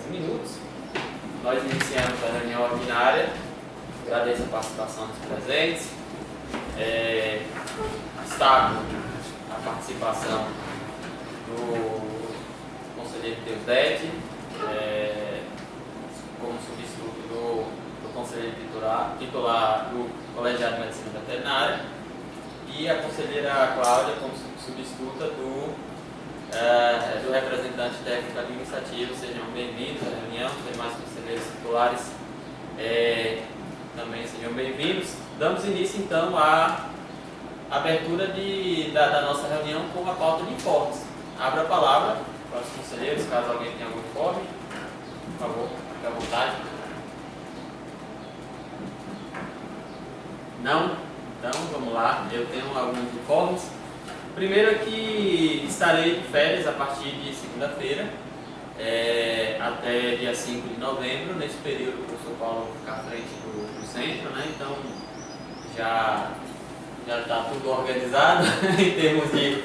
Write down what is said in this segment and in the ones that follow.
15 minutos. Nós iniciamos a reunião ordinária. Agradeço a participação dos presentes. Destaco a participação do conselheiro Teusdete, como substituto do conselheiro titular do Colegiado de Medicina Veterinária, e a conselheira Cláudia como substituta do representante técnico administrativo. Sejam bem-vindos à reunião, os demais conselheiros titulares também sejam bem-vindos. Damos início então à abertura da nossa reunião com a pauta de informes. Abra a palavra para os conselheiros, caso alguém tenha algum informe, por favor, fique à vontade. Não? Então vamos lá, eu tenho alguns informes. Primeiro é que estarei de férias a partir de segunda-feira, até dia 5 de novembro. Nesse período o professor Paulo vai ficar à frente do centro, né? Então já está tudo organizado em termos de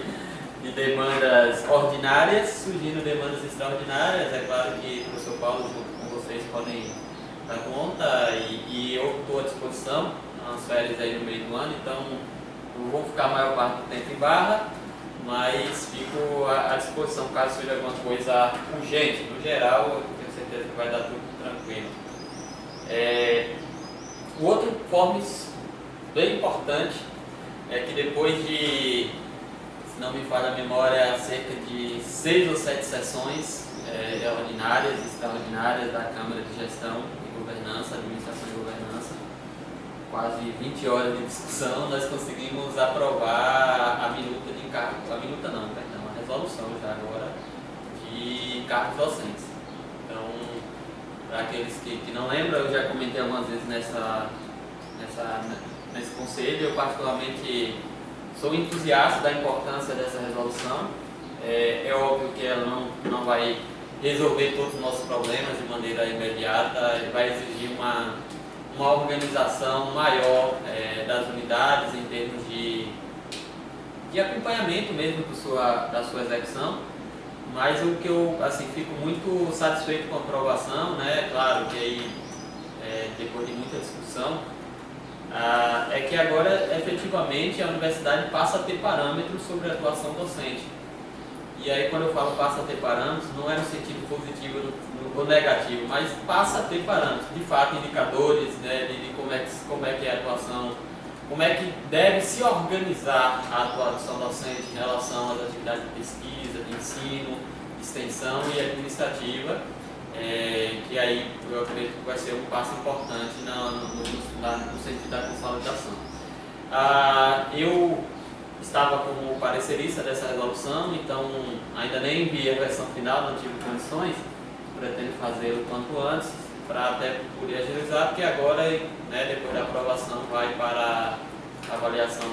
demandas ordinárias, surgindo demandas extraordinárias. É claro que o professor Paulo junto com vocês podem dar conta e eu estou à disposição nas férias aí no meio do ano, então não vou ficar a maior parte do tempo em Barra, mas fico à disposição caso seja alguma coisa urgente. No geral, eu tenho certeza que vai dar tudo tranquilo. O outro informe bem importante é que depois de, se não me falha a memória, cerca de 6 ou 7 sessões ordinárias e extraordinárias da Câmara de Gestão e Governança, Administração e Governança, quase 20 horas de discussão, nós conseguimos aprovar a minuta de encargo, a resolução já agora de encargos docentes. Então, para aqueles que não lembram, eu já comentei algumas vezes nesse conselho. Eu particularmente sou entusiasta da importância dessa resolução. É óbvio que ela não vai resolver todos os nossos problemas de maneira imediata, vai exigir uma organização maior das unidades em termos de acompanhamento mesmo da sua execução, mas o que eu fico muito satisfeito com a aprovação, né? Claro que aí, depois de muita discussão, é que agora efetivamente a universidade passa a ter parâmetros sobre a atuação docente. E aí, quando eu falo passa a ter parâmetros, não é no sentido positivo ou negativo, mas passa a ter parâmetros, de fato, indicadores, né, de como é que é a atuação, como é que deve se organizar a atuação docente em relação às atividades de pesquisa, de ensino, de extensão e administrativa, que aí eu acredito que vai ser um passo importante no sentido da consolidação. Eu estava como parecerista dessa resolução, então ainda nem enviei a versão final, não tive condições, pretendo fazê-lo quanto antes, para até poder agilizar, porque agora, né, depois da aprovação, vai para a avaliação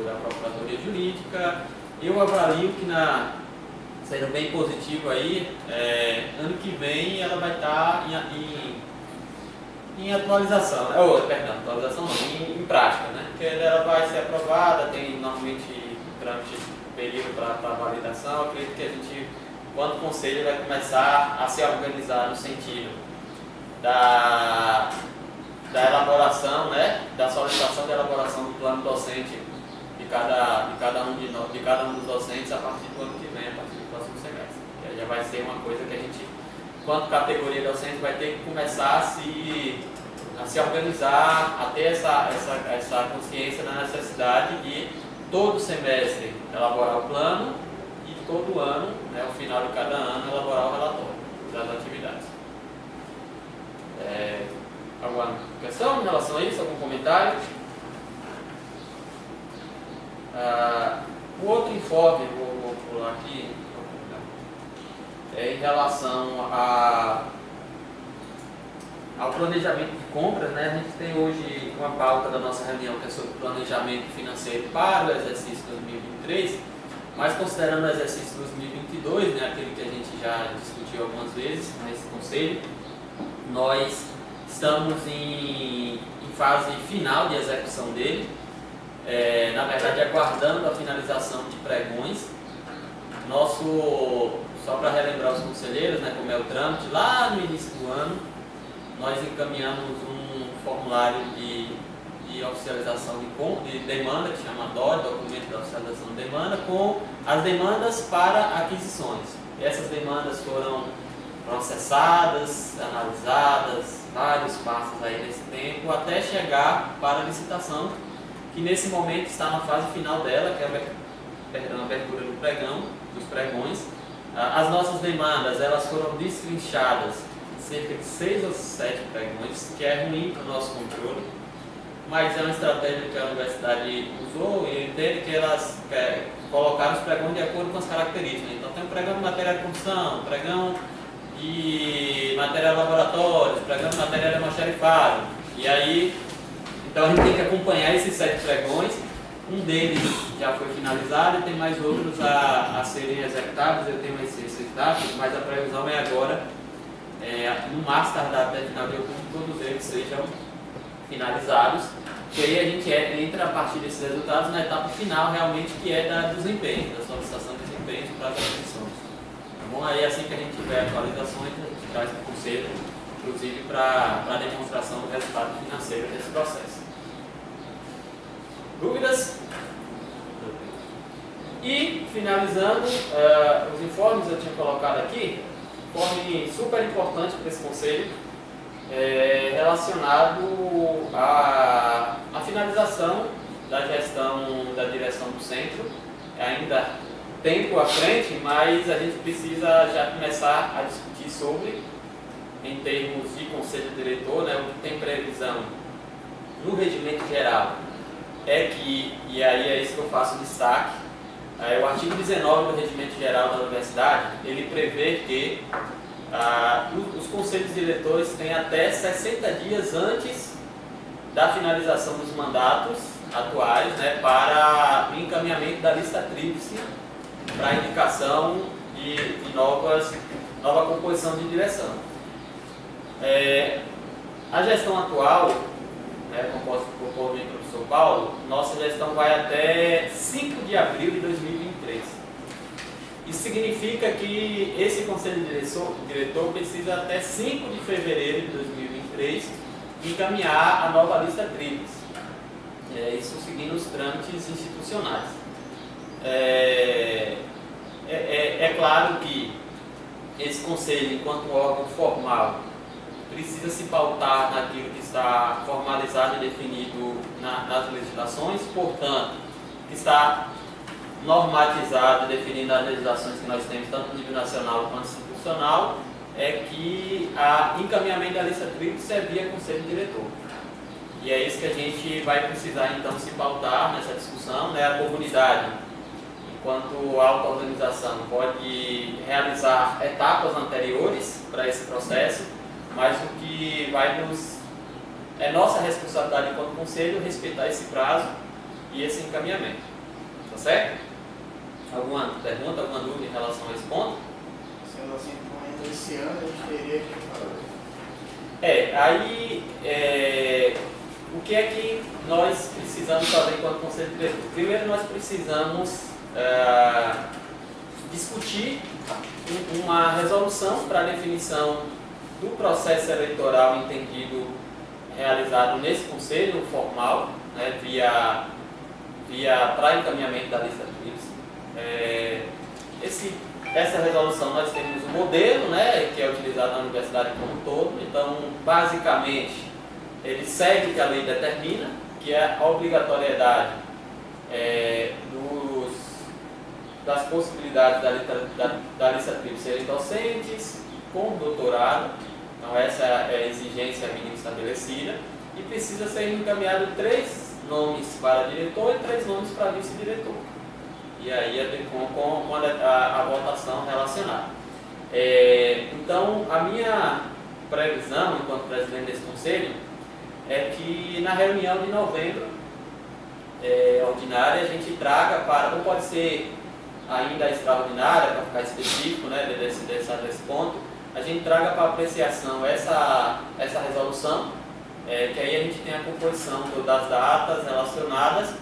da Procuradoria Jurídica. Eu avalio que, sendo bem positivo aí, ano que vem ela vai estar em atualização, atualização não, em prática, né? Porque ela vai ser aprovada, tem normalmente trâmite, período para validação. Eu acredito que a gente, enquanto conselho, vai começar a se organizar no sentido da elaboração, né? Da solicitação da elaboração do plano docente de cada um dos docentes a partir do ano que vem, a partir do próximo semestre. Que aí já vai ser uma coisa que a gente, enquanto categoria docente, vai ter que começar a se organizar, a ter essa consciência da necessidade de todo semestre elaborar o plano e todo ano, né, ao final de cada ano, elaborar o relatório das atividades. Alguma questão em relação a isso? Algum comentário? O outro informe, vou pular aqui, em relação ao planejamento de compras, né? A gente tem hoje uma pauta da nossa reunião que é sobre planejamento financeiro para o exercício 2023, mas considerando o exercício 2022, né, aquele que a gente já discutiu algumas vezes nesse conselho, nós estamos em fase final de execução dele, na verdade aguardando a finalização de pregões. Nosso só para relembrar os conselheiros, né, como é o trâmite, lá no início do ano, nós encaminhamos um formulário de oficialização de demanda, que chama DOD, Documento de Oficialização de Demanda, com as demandas para aquisições. E essas demandas foram processadas, analisadas, vários passos aí nesse tempo, até chegar para a licitação, que nesse momento está na fase final dela, que é a abertura do pregão, dos pregões. As nossas demandas, elas foram destrinchadas em cerca de 6 ou 7 pregões, que é ruim para o nosso controle, mas é uma estratégia que a universidade usou e entende que elas colocaram os pregões de acordo com as características. Então tem um pregão de material de construção, pregão de material de laboratório, pregão de material de almoxarifado. E aí, então a gente tem que acompanhar esses 7 pregões. Um deles já foi finalizado e tem mais outros a serem executados. Eu tenho esses dados, mas a previsão é agora, no mais tardar até final de outubro, todos eles sejam finalizados. E aí a gente entra a partir desses resultados na etapa final, realmente, que é da desempenho, da solicitação de desempenho para as aquisições. Tá bom? Aí assim que a gente tiver atualizações, a gente traz para o conselho, inclusive para a demonstração do resultado financeiro desse processo. Dúvidas? E, finalizando, os informes eu tinha colocado aqui, informe super importante para esse conselho, relacionado à finalização da gestão da direção do centro. Ainda tempo à frente, mas a gente precisa já começar a discutir sobre, em termos de conselho diretor, né, o que tem previsão no regimento geral é que, e aí é isso que eu faço destaque, o artigo 19 do Regimento Geral da Universidade, ele prevê que os conselhos diretores têm até 60 dias antes da finalização dos mandatos atuais, né, para o encaminhamento da lista tríplice para a indicação de nova composição de direção. A gestão atual, composta por mim e o professor Paulo, nossa gestão vai até 5 de abril de 2023. Isso significa que esse conselho diretor precisa até 5 de fevereiro de 2023 encaminhar a nova lista tríplice. Isso seguindo os trâmites institucionais. É claro que esse conselho, enquanto órgão formal, precisa se pautar naquilo que está formalizado e definido nas legislações, portanto, que está normatizado e definido nas legislações que nós temos, tanto no nível nacional quanto institucional, é que o encaminhamento da lista tríplice é via conselho diretor. E é isso que a gente vai precisar, então, se pautar nessa discussão, né? A comunidade, enquanto auto-organização, pode realizar etapas anteriores para esse processo, mas o que é nossa responsabilidade enquanto conselho respeitar esse prazo e esse encaminhamento. Tá certo? Alguma pergunta, alguma dúvida em relação a esse ponto? Sendo assim, ainda esse ano a gente teria que o que é que nós precisamos fazer enquanto conselho diretor? Primeiro, nós precisamos discutir uma resolução para a definição do processo eleitoral entendido, realizado nesse conselho formal, né, via para encaminhamento da lista tríplice. Essa resolução nós temos um modelo, né, que é utilizado na universidade como um todo. Então, basicamente, ele segue o que a lei determina, que é a obrigatoriedade das possibilidades da lista tríplice serem docentes com doutorado. Então essa é a exigência mínima estabelecida, e precisa ser encaminhado 3 nomes para diretor e 3 nomes para vice-diretor. E aí com a votação relacionada. Então a minha previsão, enquanto presidente desse conselho, é que na reunião de novembro ordinária a gente traga para, ou pode ser ainda extraordinária, para ficar específico, né, desse ponto, a gente traga para apreciação essa resolução, que aí a gente tem a composição das datas relacionadas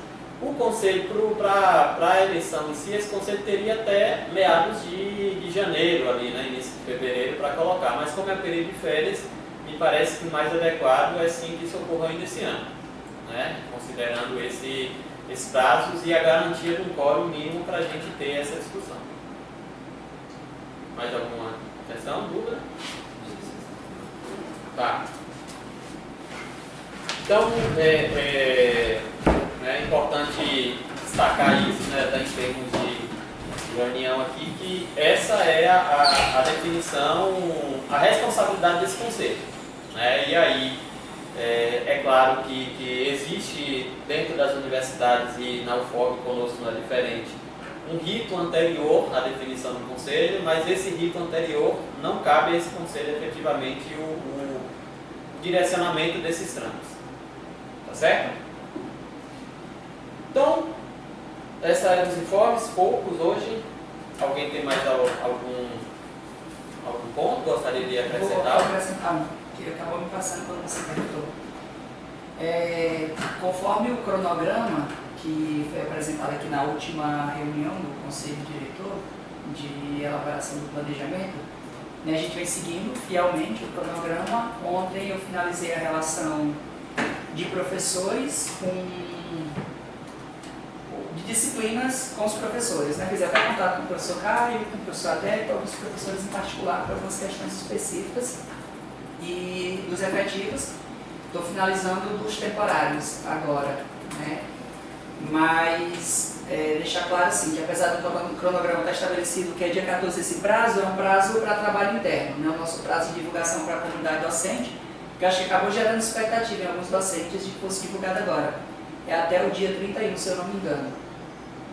O conselho, para a eleição em si, esse conselho teria até meados de janeiro, ali, né, início de fevereiro, para colocar. Mas como é período de férias, me parece que o mais adequado é sim que isso ocorra ainda esse ano, né, considerando esses prazos e a garantia de um quórum mínimo para a gente ter essa discussão. Mais alguma questão, dúvida? Tá. Então, é importante destacar isso, né, em termos de reunião aqui, que essa é a definição, a responsabilidade desse conselho, né? E aí, é claro que existe dentro das universidades e na UFOB conosco não é diferente, um rito anterior à definição do conselho, mas esse rito anterior não cabe a esse conselho efetivamente o direcionamento desses trâmites. Tá certo? Então, essa área dos informes, poucos hoje. Alguém tem mais algum ponto que gostaria de acrescentar? Vou acrescentar um, que acabou me passando quando você perguntou. Conforme o cronograma que foi apresentado aqui na última reunião do Conselho Diretor de elaboração do planejamento, né, a gente vem seguindo fielmente o cronograma. Ontem eu finalizei a relação de professores de disciplinas com os professores, né? Fiz até contato com o professor Caio, com o professor Adé, com alguns professores em particular para algumas questões específicas e dos efetivos. Estou finalizando dos temporários agora, né? Mas deixar claro assim, que apesar do cronograma estar estabelecido que é dia 14 esse prazo, é um prazo para trabalho interno, né? O nosso prazo de divulgação para a comunidade docente, que eu acho que acabou gerando expectativa em alguns docentes de que fosse divulgado agora. É até o dia 31, se eu não me engano,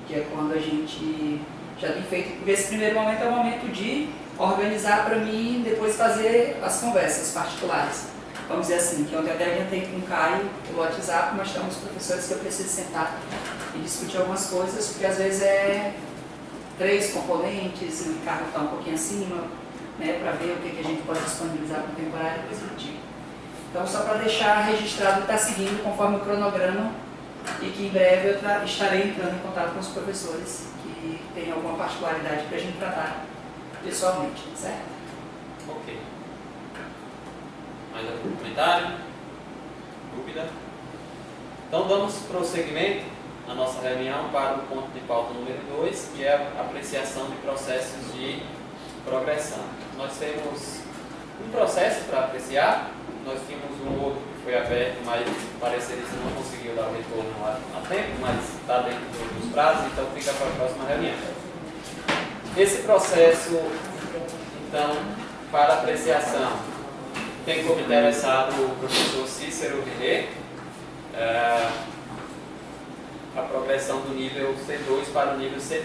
que é quando a gente já tem feito, porque esse primeiro momento é o momento de organizar para mim depois fazer as conversas particulares. Vamos dizer assim, que ontem até adiantei com o Caio pelo WhatsApp, mas tem uns professores que eu preciso sentar e discutir algumas coisas, porque às vezes é 3 componentes, o encargo está um pouquinho acima, né, para ver o que a gente pode disponibilizar para o temporário e depois repetir. Então, só para deixar registrado que está seguindo conforme o cronograma e que em breve eu estarei entrando em contato com os professores que têm alguma particularidade para a gente tratar pessoalmente, certo? Ok. Mais algum comentário? Dúvida? Então, damos prosseguimento na nossa reunião para o ponto de pauta número 2, que é a apreciação de processos de progressão. Nós temos um processo para apreciar. Nós tínhamos um outro que foi aberto, mas o parecerista não conseguiu dar o retorno a tempo, mas está dentro dos prazos, então fica para a próxima reunião. Esse processo, então, para apreciação, tem como interessado o professor Cícero Rillet, a progressão do nível C2 para o nível C3.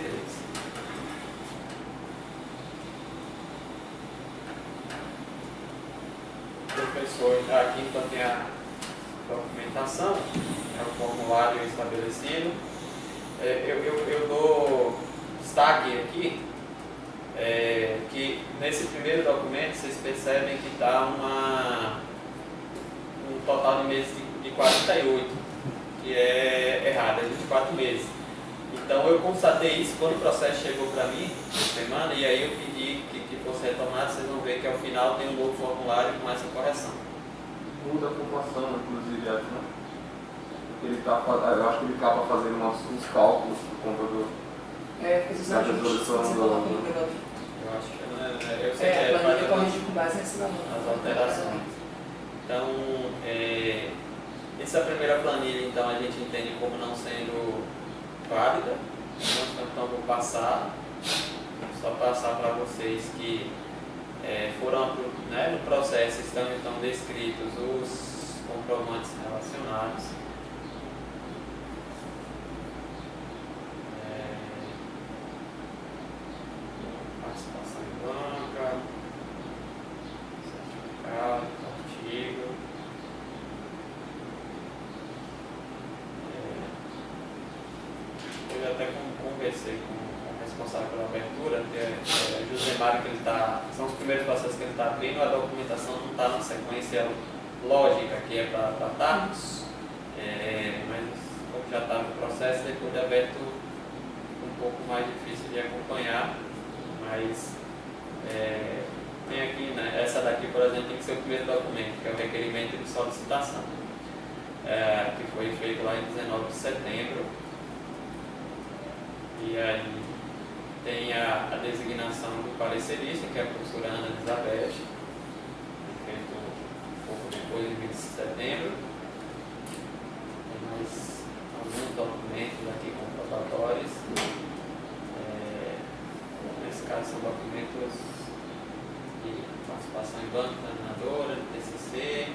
Professor, aqui então tem a documentação, é o formulário estabelecido. Eu dou destaque aqui, que nesse primeiro documento vocês percebem que dá um total de meses de 48, que é errado, é 24 meses. Então eu constatei isso quando o processo chegou para mim, essa semana, e aí eu pedi que fosse retomado. Vocês vão ver que ao final tem um novo formulário com essa correção. Muda a pontuação, inclusive, né? Ele tá, eu acho que ele acaba fazendo uns cálculos por conta da resolução do... Eu acho que eu sei que é para corrigir com base nesse valor. As alterações. Então, essa primeira planilha, então, a gente entende como não sendo válida. Então, vou passar, só passar para vocês que foram, né, no processo estão então descritos os comprovantes relacionados. Participação em banca, certificado, artigo. Eu até conversei com o responsável pela abertura, que é José Mário, que são os primeiros processos que ele está abrindo. A documentação não está na sequência lógica que é para estar, mas como já estava no processo, depois de aberto um pouco mais difícil de acompanhar, mas tem aqui, né, essa daqui, por exemplo, tem que ser o primeiro documento, que é o requerimento de solicitação, que foi feito lá em 19 de setembro. E aí tem a designação do parecerista, que é a professora Ana Elizabeth, feito um pouco depois, em 20 de setembro. Tem mais alguns documentos aqui comprobatórios. Nesse caso são documentos de participação em banco, examinadora, de TCC.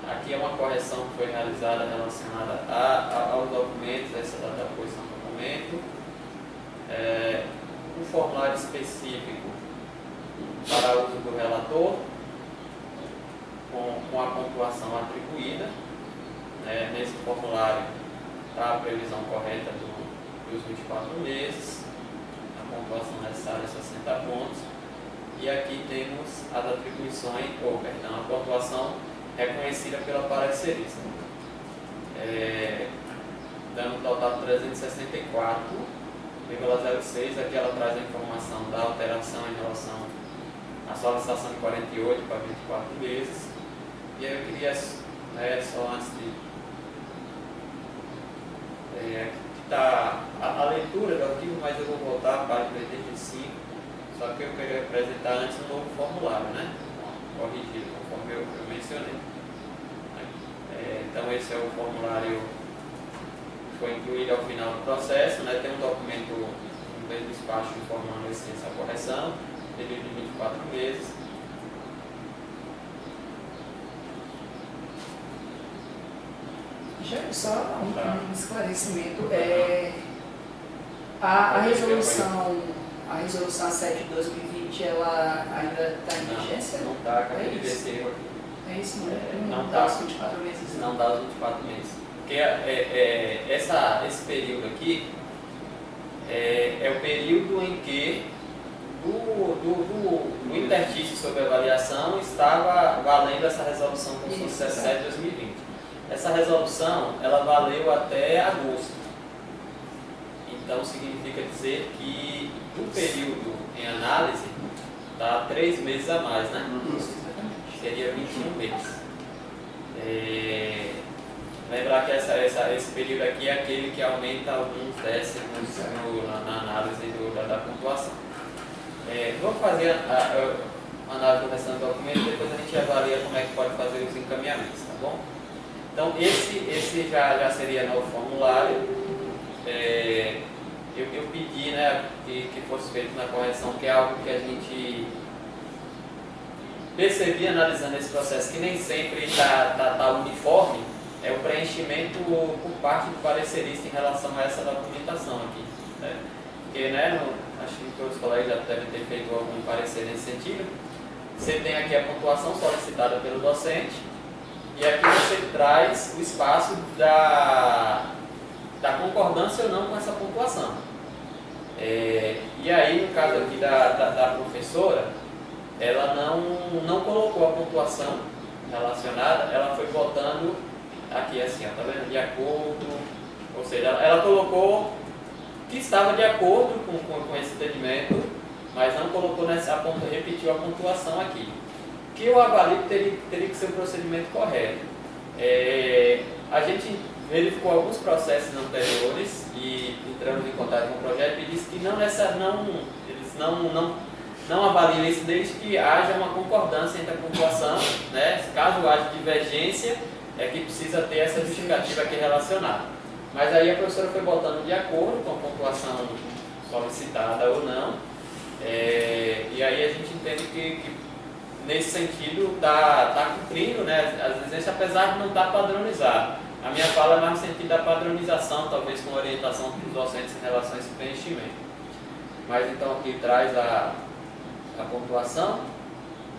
Aqui é uma correção que foi realizada relacionada aos documentos, essa data da posição do documento. Um formulário específico para uso do relator, com a pontuação atribuída. Nesse formulário está a previsão correta dos 24 meses, a pontuação necessária é 60 pontos. E aqui temos as atribuições, a pontuação reconhecida pela parecerista, dando um total de 364,06. Aqui ela traz a informação da alteração em relação à solicitação de 48 para 24 meses. E aí eu queria, só antes de a leitura do arquivo, mas eu vou voltar à página 85, só que eu queria apresentar antes um novo formulário, corrigido, conforme eu mencionei. Então esse é o formulário que foi incluído ao final do processo, tem um documento no mesmo despacho informando essa correção, período de 24 meses. Já só um esclarecimento, a resolução 7 de 2020, ela ainda está em vigência? Não está, acabei de ver esse erro aqui. É isso, não dá os 24 meses. Não dá os 24 meses. Porque esse período aqui é o período em que do interstício sobre avaliação estava valendo essa resolução Constitucional 17 de 2020. Essa resolução, ela valeu até agosto. Então, significa dizer que do período em análise, dá 3 meses a mais, né? Seria 21 meses. Lembrar que esse período aqui é aquele que aumenta alguns décimos na análise da pontuação. Vamos fazer a análise do restante do documento e depois a gente avalia como é que pode fazer os encaminhamentos, tá bom? Então, esse já seria no formulário. Eu pedi, que fosse feito na correção, que é algo que a gente percebi analisando esse processo, que nem sempre está uniforme, é o preenchimento por parte do parecerista em relação a essa documentação aqui. Porque, acho que todos os colegas já devem ter feito algum parecer nesse sentido. Você tem aqui a pontuação solicitada pelo docente, e aqui você traz o espaço da concordância ou não com essa pontuação. E aí, no caso aqui da professora, ela não colocou a pontuação relacionada, ela foi botando aqui assim, tá vendo? De acordo, ou seja, ela colocou que estava de acordo com esse entendimento, mas não colocou repetiu a pontuação aqui. Que eu avalio que teria que ser o procedimento correto. A gente verificou alguns processos anteriores e entramos em contato com o projeto e disse que eles não avaliam isso desde que haja uma concordância entre a pontuação, caso haja divergência, é que precisa ter essa justificativa aqui relacionada. Mas aí a professora foi botando de acordo com a pontuação solicitada ou não, e aí a gente entende que nesse sentido está cumprindo, as exigências, apesar de não estar padronizado. A minha fala é mais no sentido da padronização, talvez com orientação dos docentes em relação a esse preenchimento. Mas então aqui traz a pontuação,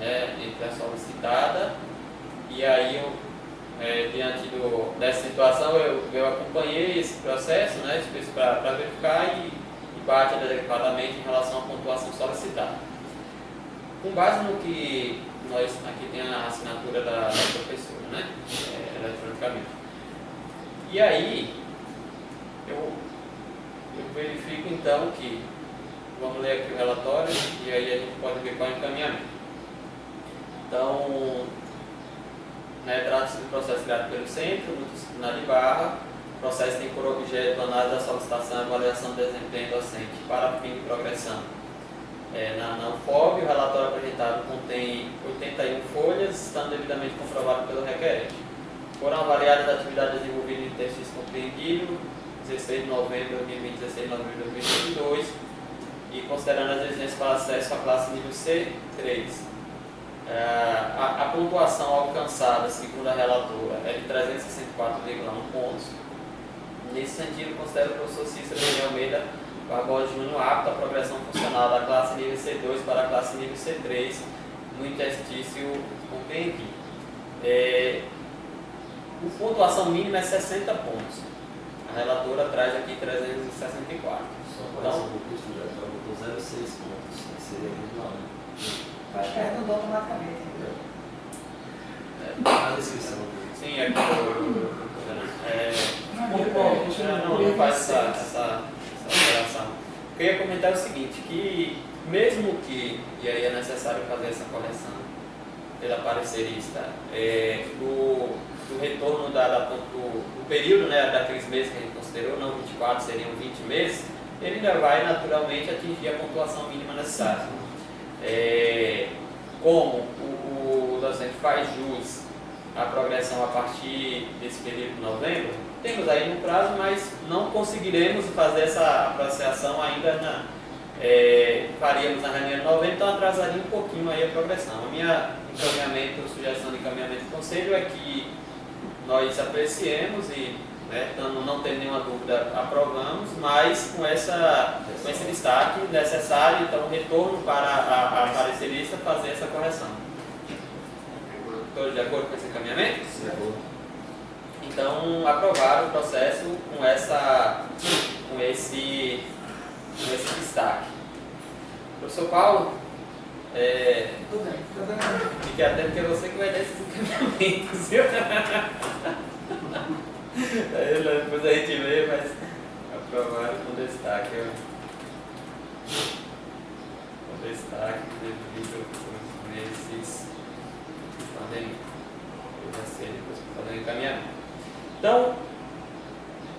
entre a solicitada, e aí diante dessa situação eu acompanhei esse processo, para verificar e bate adequadamente em relação à pontuação solicitada. com base no que nós aqui tem a assinatura da professora, né? Eletronicamente. E aí, eu verifico então que, vamos ler aqui o relatório e aí a gente pode ver qual é o encaminhamento. Então, né, trata-se do processo criado pelo Centro Multidisciplinar de Barra. O processo tem por objeto a análise da solicitação e avaliação do desempenho docente para fim de progressão. Na UFOB, o relatório apresentado contém 81 folhas, estando devidamente comprovado pelo requerente. Foram avaliadas as atividades desenvolvidas em textos compreendidos, 16 de novembro de 2020, 16 de novembro de 2022, e considerando as exigências para acesso à classe nível C3. A pontuação alcançada, segundo a relatora, é de 364,1 pontos. Nesse sentido, considero o professor Cícero de Almeida Barbosa Júnior apto à progressão funcional da classe nível C2 para a classe nível C3 no interstício compreendido. A pontuação mínima é 60 pontos. A relatora traz aqui 364. Só para esse concurso já botou 0,6 pontos. Seria muito mal, né? Acho que arredondou automaticamente. A descrição. Sim, é não faz essa alteração. Eu queria comentar o seguinte, que mesmo que, e aí é necessário fazer essa correção pela parecerista, do retorno do período, né, daqueles meses que a gente considerou, não 24, seriam 20 meses, ele ainda vai naturalmente atingir a pontuação mínima necessária. Como o docente faz jus à progressão a partir desse período de novembro, temos aí no prazo, mas não conseguiremos fazer essa apreciação ainda faríamos na reunião de novembro, então atrasaria um pouquinho aí a progressão. A minha sugestão de encaminhamento do conselho é que nós apreciemos e, né, não tendo nenhuma dúvida, aprovamos, mas com esse destaque necessário, então, retorno para a parecerista fazer essa correção. Todos de acordo com esse encaminhamento? De acordo. Então, aprovar o processo com esse destaque. Professor Paulo, Tudo bem. fique atento que é você que vai dar esses encaminhamentos, viu? Depois a gente vê, mas aprovaram com destaque. Com destaque devido a esses pandemia. Eu já sei depois fazer o encaminhamento. Então,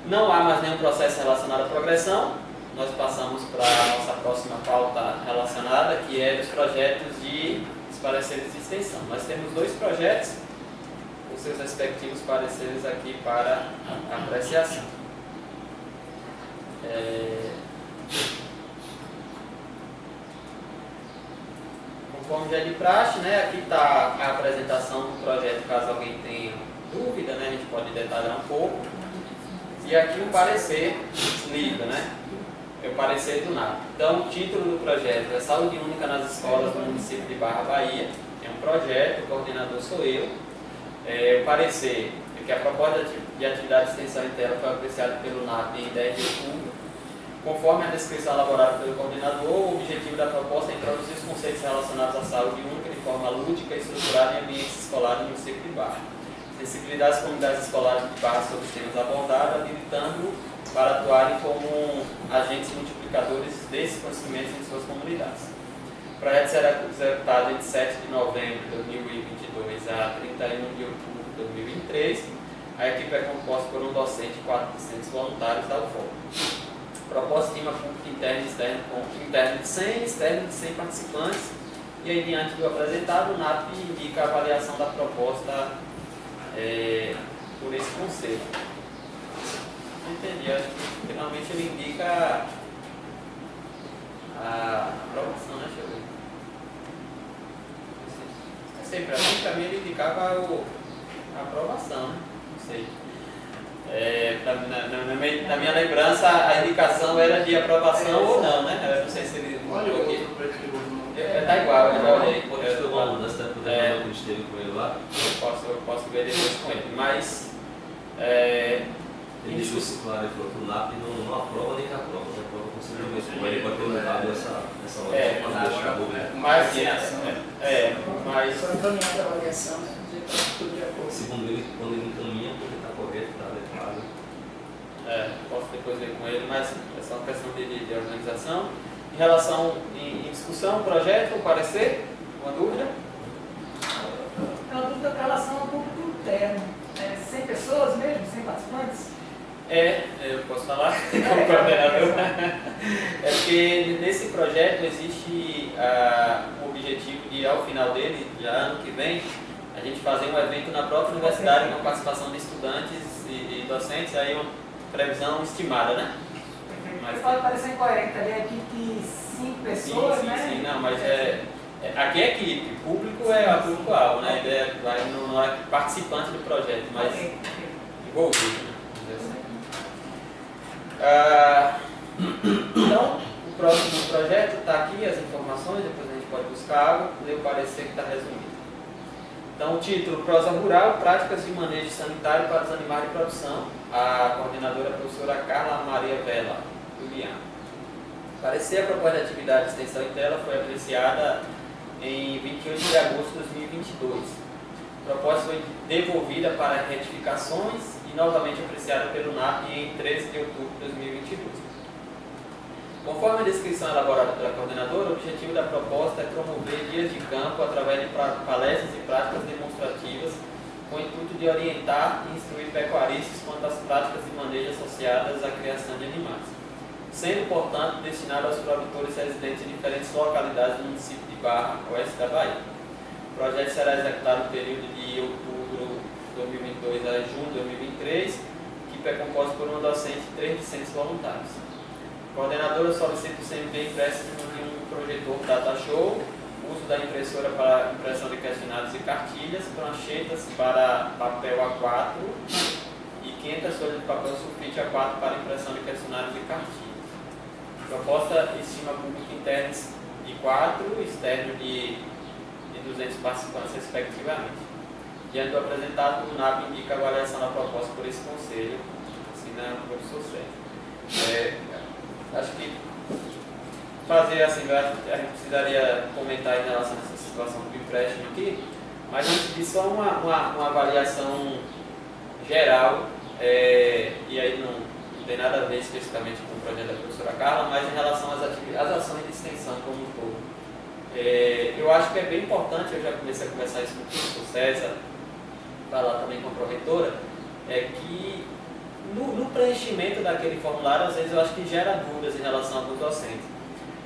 não há mais nenhum processo relacionado à progressão. Nós passamos para a nossa próxima pauta relacionada, que é dos projetos de pareceres de extensão. Nós temos 2 projetos, com seus respectivos pareceres aqui para apreciação. Conforme já é de praxe, né, aqui está a apresentação do projeto, caso alguém tenha dúvida, né, a gente pode detalhar um pouco. E aqui o parecer lido, né? É o parecer do NAP. Então, o título do projeto é Saúde Única nas Escolas do município de Barra, Bahia. É um projeto, o coordenador sou eu. O parecer é que a proposta de atividade de extensão interna foi apreciada pelo NAP em 10 de outubro. Conforme a descrição elaborada pelo coordenador, o objetivo da proposta é introduzir os conceitos relacionados à saúde única de forma lúdica e estruturada em ambientes escolares do município de Barra. Sensibilizar as comunidades escolares de Barra sobre os temas abordados, habilitando para atuarem como agentes multiplicadores desses conhecimentos em suas comunidades. O projeto será executado entre 7 de novembro de 2022 a 31 de outubro de 2023. A equipe é composta por um docente e 400 voluntários da UFOB. A proposta estima público interno e externo, com interno de 100 e externo de 100 participantes. E aí, diante do apresentado, o NAP indica a avaliação da proposta por esse conselho. Entendi, acho que finalmente ele indica a aprovação, né? Deixa eu ver. É sempre assim, para mim ele indicava a aprovação, né? Não sei. Na minha lembrança a indicação era de aprovação ou não, né? Eu não sei se ele mudou aqui. Tá igual, eu já olhei. Pode ter uma mudança, né? Poder mandar o esteve com ele lá. Eu posso ver depois com ele, mas ele deixou isso claro, ele falou que o NAP não aprova nem que aprova, né? Aprova possivelmente, mas ele pode ter mudado essa hora para deixar a dúvida. Mas, mas... Foram encaminhados a avaliação, né? Tudo de acordo. Segundo ele, quando ele encaminha, porque está correto, está adequado. Posso depois ver com ele, mas é só uma questão de organização. Em relação em discussão, projeto, parecer, uma dúvida? É uma dúvida com relação ao público interno. 100 pessoas mesmo, 100 participantes? Eu posso falar como coordenador. É porque nesse projeto existe o objetivo de, ao final dele, já ano que vem, a gente fazer um evento na própria universidade com a participação de estudantes e docentes, aí uma previsão estimada, né? Mas pode parecer incoerente ali, a equipe 5 pessoas, né? Sim, não, mas aqui é equipe, público é a público-alvo, né? A ideia não é participante do projeto, mas envolvido, né? Então, o próximo projeto está aqui, as informações, depois a gente pode buscar algo, ler o parecer que está resumido. Então, o título, prosa rural, práticas de manejo sanitário para os animais de produção. A coordenadora é a professora Carla Maria Vela, do Bian. Parecer a proposta de atividade de extensão em tela foi apreciada em 28 de agosto de 2022. A proposta foi devolvida para retificações e novamente apreciada pelo NAP em 13 de outubro de 2022. Conforme a descrição elaborada pela coordenadora, o objetivo da proposta é promover dias de campo através de palestras e práticas demonstrativas com o intuito de orientar e instruir pecuaristas quanto às práticas de manejo associadas à criação de animais, sendo, portanto, destinado aos produtores residentes em diferentes localidades do município de Barra, oeste da Bahia. O projeto será executado no período de outubro de 2022 a junho de 2023, que é composto por uma docente e 3 discentes voluntários. A coordenadora solicita o CMV empréstimo de um projetor Data Show, uso da impressora para impressão de questionários e cartilhas, pranchetas para papel A4 e 500 folhas de papel sulfite A4 para impressão de questionários e cartilhas. A proposta estima público interno de 4 e externo de 200 participantes, respectivamente. Diante do apresentado, o NAP indica a avaliação da proposta por esse conselho, assina o professor Sérgio. Acho que fazer assim, a gente precisaria comentar em relação a essa situação do empréstimo aqui, mas antes disso, só uma avaliação geral, e aí não tem nada a ver especificamente com o projeto da professora Carla, mas em relação às ações de extensão como um todo. Eu acho que é bem importante, eu já comecei a conversar isso com o professor César, falar também com a proreitora, que no preenchimento daquele formulário, às vezes eu acho que gera dúvidas em relação a alguns docentes.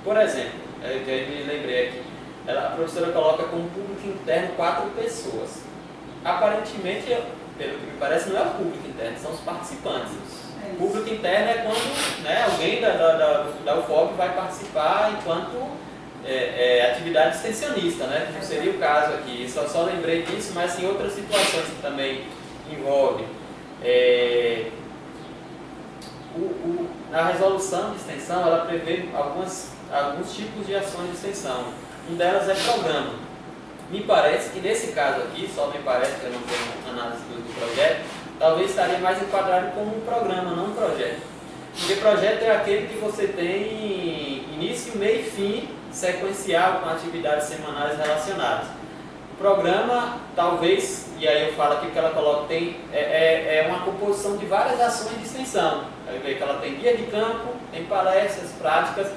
Por exemplo, que eu me lembrei aqui, a professora coloca como público interno 4 pessoas. Aparentemente, pelo que me parece, não é o público interno, são os participantes. O público interno é quando alguém da UFOB vai participar enquanto atividade extensionista, que não seria o caso aqui. Só lembrei disso, mas em outras situações que também envolvem. Na resolução de extensão, ela prevê alguns tipos de ações de extensão. Um delas é programa. Me parece que nesse caso aqui, só me parece que eu não tenho análise do projeto, talvez estaria mais enquadrado como um programa, não um projeto. Porque projeto é aquele que você tem início, meio e fim, sequencial com atividades semanais relacionadas. O programa, talvez, e aí eu falo aqui que ela coloca, é uma composição de várias ações de extensão. Aí vê que ela tem guia de campo, tem palestras, práticas,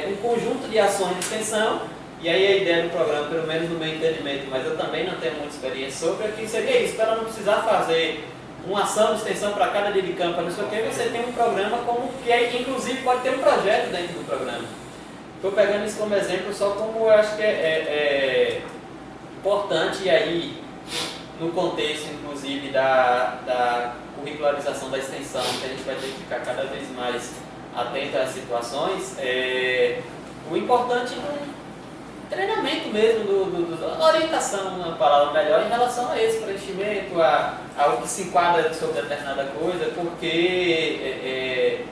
um conjunto de ações de extensão, e aí a ideia do programa, pelo menos no meu entendimento, mas eu também não tenho muita experiência sobre, aqui seria isso, para ela não precisar fazer uma ação de extensão para cada dia de campo, não sei o que, você tem um programa como que inclusive pode ter um projeto dentro do programa. Estou pegando isso como exemplo só como eu acho que é importante, e aí no contexto inclusive da curricularização da extensão, que a gente vai ter que ficar cada vez mais atento às situações, o importante no treinamento mesmo, da orientação, uma palavra melhor, em relação a esse preenchimento, ao que se enquadra sobre determinada coisa, porque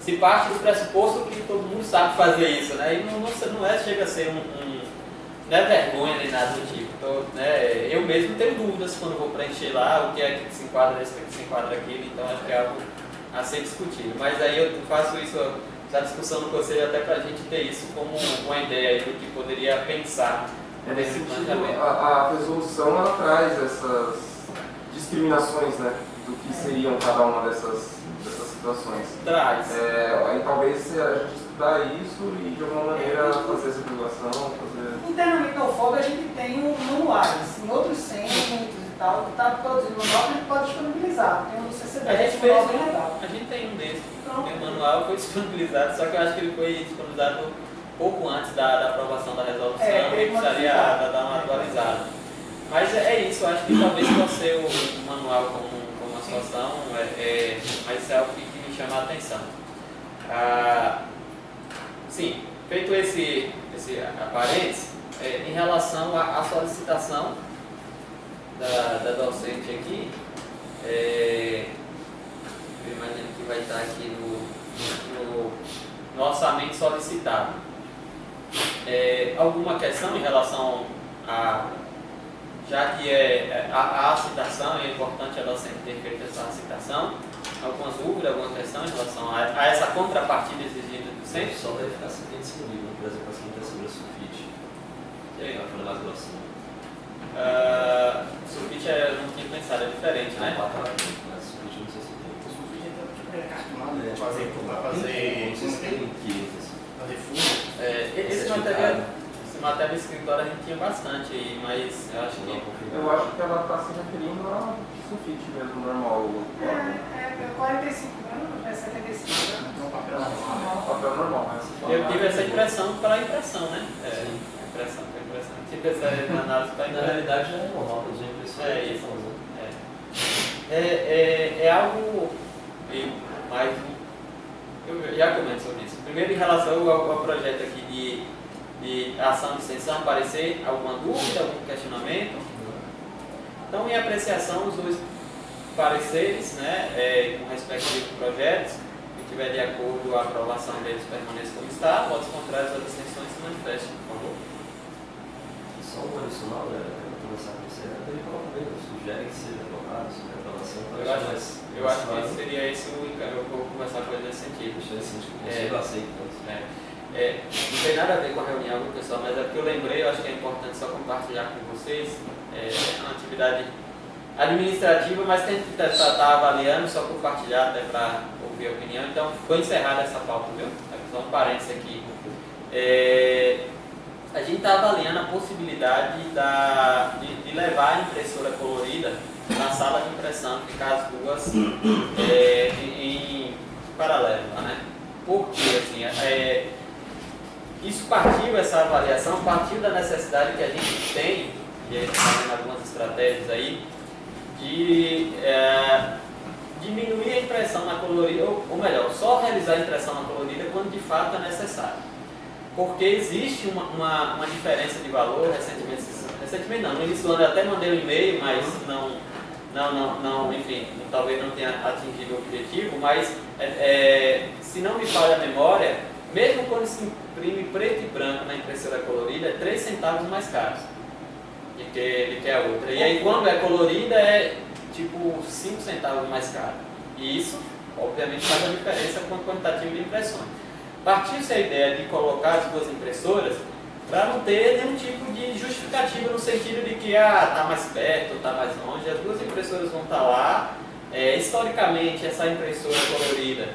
se parte do pressuposto que todo mundo sabe fazer isso, e não chega a ser não é vergonha nem nada do tipo. Então, eu mesmo tenho dúvidas quando vou preencher lá o que é que se enquadra isso, o que se enquadra aquilo, então acho que é algo a ser discutido. Mas aí eu faço isso essa discussão no conselho até para a gente ter isso como uma ideia do que poderia pensar nesse planejamento. A resolução ela traz essas discriminações, né, do que seriam cada uma dessas situações. Traz. Aí talvez a gente estudar isso e de alguma maneira fazer essa divulgação, fazer... Internamente na UFOB a gente tem manuais, em outros centros e tal, que está produzindo manual que a gente pode disponibilizar. Tem um do CCD, A gente fez bem legal. a gente tem um desses. O manual foi disponibilizado, só que eu acho que ele foi disponibilizado pouco antes da aprovação da resolução e precisaria dar uma atualizada. Mas é isso, eu acho que talvez por ser o manual como uma situação, mas isso é algo que me chama a atenção. Sim, feito esse parênteses, em relação à solicitação da docente aqui, eu imagino que vai estar aqui no orçamento solicitado. Alguma questão em relação já que a citação, é importante a docente ter feito essa citação, algumas dúvidas, alguma questão em relação a essa contrapartida exigida do centro? Só vai ficar sempre disponível, por exemplo, assim, que é sobre a sulfite. Vai falar mais grossinho. Sulfite eu não tinha pensado, é diferente, né? Mas sulfite não sei se tem. O sulfite é cartonado, para fazer fundo. Esse material de escritório a gente tinha bastante aí, mas eu acho que ela está se referindo a sulfite mesmo, normal. 45 anos, 75 anos. Não, papel normal. Papel normal. eu tive essa impressão para a impressão, né? Impressão para impressão. Tive essa análise para Na realidade já é normal produzir impressora. É isso. É algo mais. Eu já comento sobre isso. Primeiro, em relação ao projeto aqui de ação de extensão, aparecer alguma dúvida, algum questionamento. Então, em apreciação, os dois pareceres, né, com respectivos projetos, se estiver de acordo, a aprovação deles permaneça como está, votos contrários às extensões se manifestem, por favor. Só um adicional, começar com você, ele coloca bem, sugere que seja colocado sobre a aprovação. Eu acho que seria esse eu vou começar com ele nesse sentido. Eu aceito. Não tem nada a ver com a reunião, pessoal, mas é porque eu lembrei, eu acho que é importante só compartilhar com vocês. É uma atividade administrativa, mas tem que estar avaliando, só compartilhar até para ouvir a opinião. Então, foi encerrada essa pauta, viu? Só um parênteses aqui. A gente está avaliando a possibilidade de levar a impressora colorida na sala de impressão, ficar as duas em paralelo, né? Porque, assim, isso essa avaliação partiu da necessidade que a gente tem, e a gente está fazendo algumas estratégias aí, de diminuir a impressão na colorida, ou melhor, só realizar a impressão na colorida quando de fato é necessário. Porque existe uma diferença de valor, recentemente não, no início do ano eu até mandei um e-mail, mas enfim, talvez não tenha atingido o objetivo, mas se não me falha a memória, mesmo quando se imprime preto e branco na impressora colorida, é 3 centavos mais caro do que a outra. E aí quando é colorida é tipo 5 centavos mais caro. E isso, obviamente, faz a diferença com o quantitativo de impressões. Partiu-se a ideia de colocar as duas impressoras para não ter nenhum tipo de justificativa no sentido de que está mais perto, está mais longe. As duas impressoras vão estar lá. Historicamente, essa impressora colorida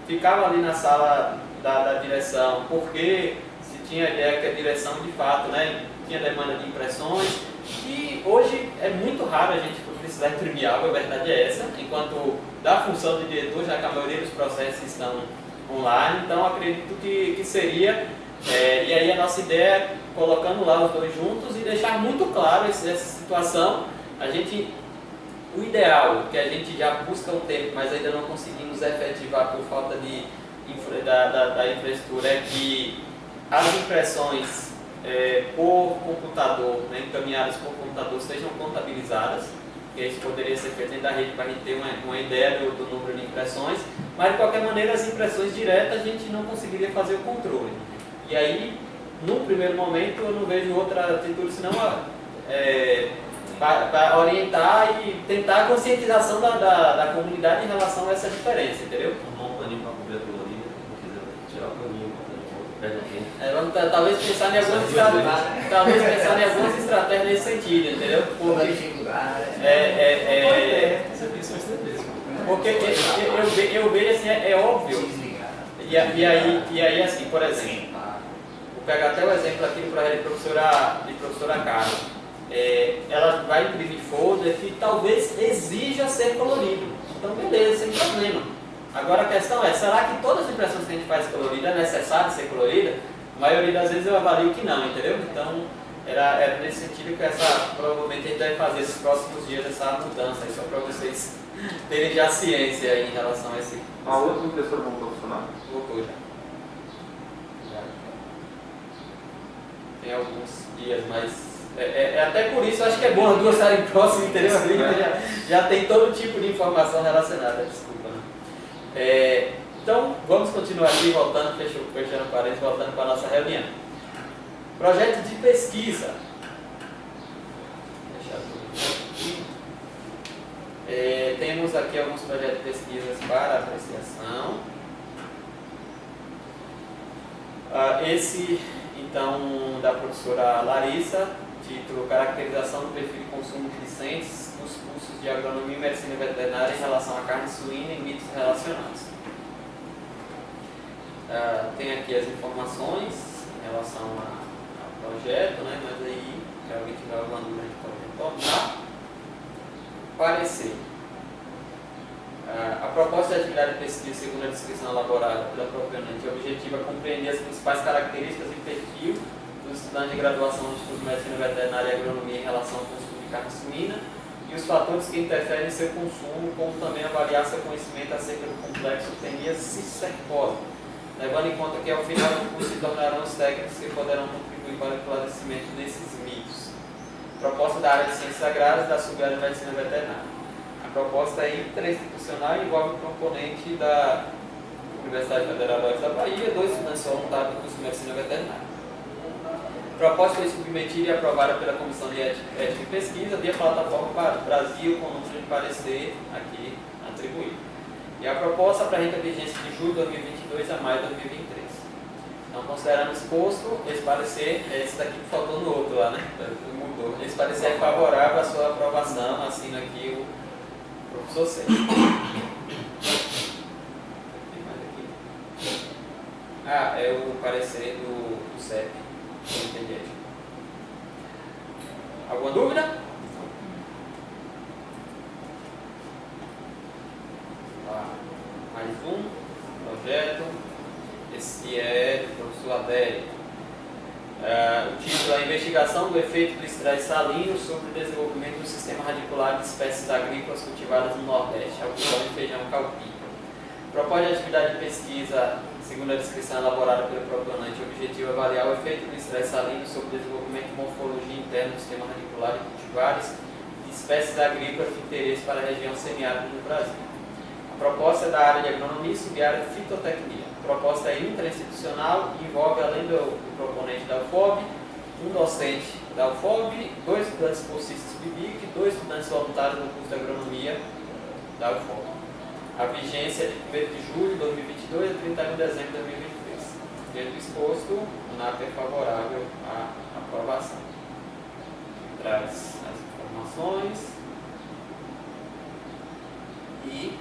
ficava ali na sala da direção, porque se tinha a ideia que a direção, de fato, né, tinha demanda de impressões. E hoje é muito raro a gente precisar imprimir algo, a verdade é essa, enquanto da função de diretor, já que a maioria dos processos estão online, então acredito que seria, e aí a nossa ideia é colocando lá os dois juntos e deixar muito claro essa situação. O ideal, que a gente já busca um tempo, mas ainda não conseguimos efetivar por falta da infraestrutura, é que as impressões por computador, né, encaminhadas por computador, sejam contabilizadas, que isso poderia ser feito dentro da rede para a gente ter uma ideia do número de impressões, mas de qualquer maneira as impressões diretas a gente não conseguiria fazer o controle. E aí, no primeiro momento, eu não vejo outra atitude senão para orientar e tentar a conscientização da comunidade em relação a essa diferença, entendeu? Arrumar um paninho para cobrir a colorida, quem quiser tirar Vamos talvez pensar em algumas estratégias nesse sentido, entendeu? Porque eu vejo assim, é óbvio. E aí assim, por exemplo, vou pegar até o exemplo aqui do projeto de professora Carla. Ela vai imprimir folder que talvez exija ser colorido. Então beleza, sem problema. Agora a questão é, será que todas as impressões que a gente faz colorida é necessário ser colorida? A maioria das vezes eu avalio que não, entendeu? Então era nesse sentido que provavelmente a gente deve fazer nos próximos dias essa mudança, só para vocês terem já ciência em relação a esse. A outra impressora voltou a funcionar? Voltou já. Tem alguns dias, mas até por isso eu acho que é bom as duas estarem próximas, entendeu? Já tem todo tipo de informação relacionada, desculpa. Né? Então, vamos continuar aqui, voltando, fechando parênteses, voltando para a nossa reunião. Projeto de pesquisa. Deixa eu temos aqui alguns projetos de pesquisas para apreciação. Esse, então, da professora Larissa, título Caracterização do perfil de consumo de discentes nos cursos de agronomia e medicina veterinária em relação à carne suína e mitos relacionados. Tem aqui as informações em relação ao projeto, né? Mas aí, se alguém tiver alguma dúvida, a gente pode retornar. Parecer. A proposta de atividade de pesquisa, segundo a descrição elaborada pela propriamente objetiva, compreender as principais características e perfil dos estudantes de graduação no Instituto de Medicina Veterinária e Agronomia em relação ao consumo de carne suína e os fatores que interferem em seu consumo, como também avaliar seu conhecimento acerca do complexo tenia cicercose, levando em conta que ao final do curso se tornarão os técnicos que poderão contribuir para o esclarecimento desses mitos. Proposta da área de ciências agrárias da sub-área de medicina veterinária. A proposta é interinstitucional e envolve o componente da Universidade Federal do Oeste da Bahia, 2 estudantes voluntários do curso de medicina veterinária. A proposta foi submetida e aprovada pela Comissão de Ética e Pesquisa via plataforma Brasil, com o número de parecer aqui atribuído. E a proposta apresenta vigência de julho de 2022 a maio de 2023. Então, considerando exposto, esse parecer, esse daqui que faltou no outro lá, né? Mudou. Esse parecer é favorável à sua aprovação, assina aqui o professor Sérgio. É o parecer do CEP. Entendi. Alguma dúvida? Mais um projeto. Esse é do professor Adélio. O título é a investigação do efeito do estresse salino sobre o desenvolvimento do sistema radicular de espécies agrícolas cultivadas no Nordeste, algodão e feijão calpita. Propõe a atividade de pesquisa, segundo a descrição elaborada pelo proponente, o objetivo é avaliar o efeito do estresse salino sobre o desenvolvimento e morfologia interna do sistema radicular de cultivares de espécies agrícolas de interesse para a região semiárida do Brasil. A proposta é da área de agronomia e sub-área de fitotecnia. A proposta é interinstitucional e envolve, além do proponente da UFOB, um docente da UFOB, 2 estudantes bolsistas PIBIC e 2 estudantes voluntários do curso de agronomia da UFOB. A vigência é de 1º de julho de 2022 a 31 de dezembro de 2023. Dentro do exposto, o NAP é favorável à aprovação. Traz as informações e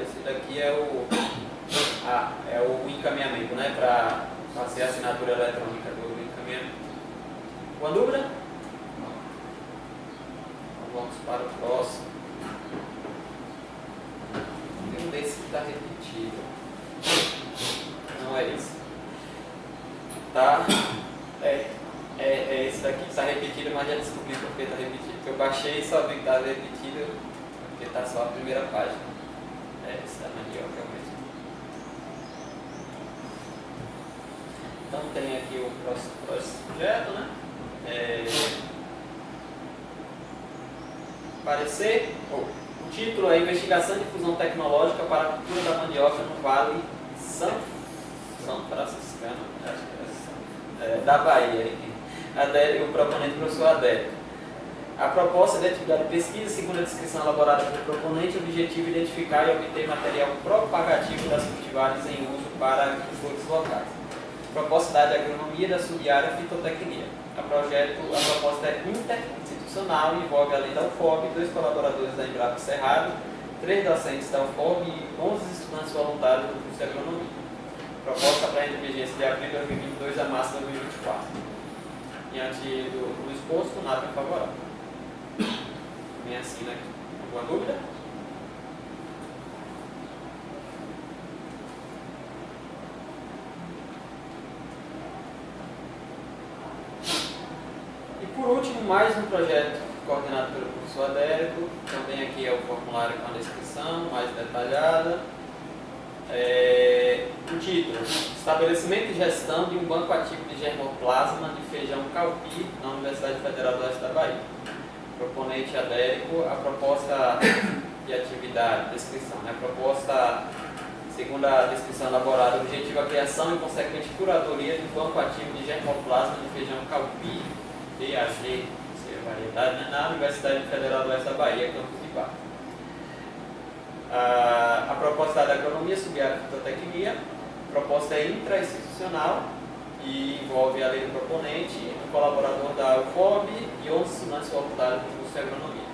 esse daqui é o encaminhamento, né, para fazer a assinatura eletrônica do encaminhamento. Alguma dúvida? Vamos para o próximo. Tem um desse que está repetido. Não é esse. Tá? É esse daqui que está repetido, mas já descobri porque está repetido. Porque eu baixei e só vi que estava repetido, porque está só a primeira página. Esse da mandioca é o mesmo. Então tem aqui o próximo projeto, né? Parecer, o título é Investigação de Difusão Tecnológica para a Cultura da Mandioca no Vale São Franciscano, da Bahia. O proponente professor Adélio. A proposta de atividade de pesquisa, segundo a descrição elaborada pelo proponente, o objetivo é identificar e obter material propagativo das cultivares em uso para agricultores locais. Proposta da área de agronomia da sub-área fitotecnia. A proposta é interinstitucional e envolve, além da UFOB, 2 colaboradores da Embrapa Cerrado, 3 docentes da UFOB e 11 estudantes voluntários do curso de agronomia. Proposta para a vigência de abril de 2022 a março de 2024. Diante do exposto, nada é favorável. Bem assim, né? Alguma dúvida? E por último, mais um projeto coordenado pelo professor Adérico. Também aqui é o formulário com a descrição mais detalhada. O título: Estabelecimento e gestão de um banco ativo de germoplasma de feijão calpi na Universidade Federal do Oeste da Bahia. Proponente Adérico. A proposta de atividade, descrição, né? A proposta, segundo a descrição elaborada, o objetivo é a criação e consequente curadoria de um banco ativo de germoplasma de feijão calpi, DAG, variedade, né? Na Universidade Federal do Oeste da Bahia, campus de Barra. A proposta da agronomia, sub-área fitotecnia. A proposta é intrainstitucional e envolve, além do proponente, um colaborador da UFOB e 11 estudantes voluntários do curso de agronomia.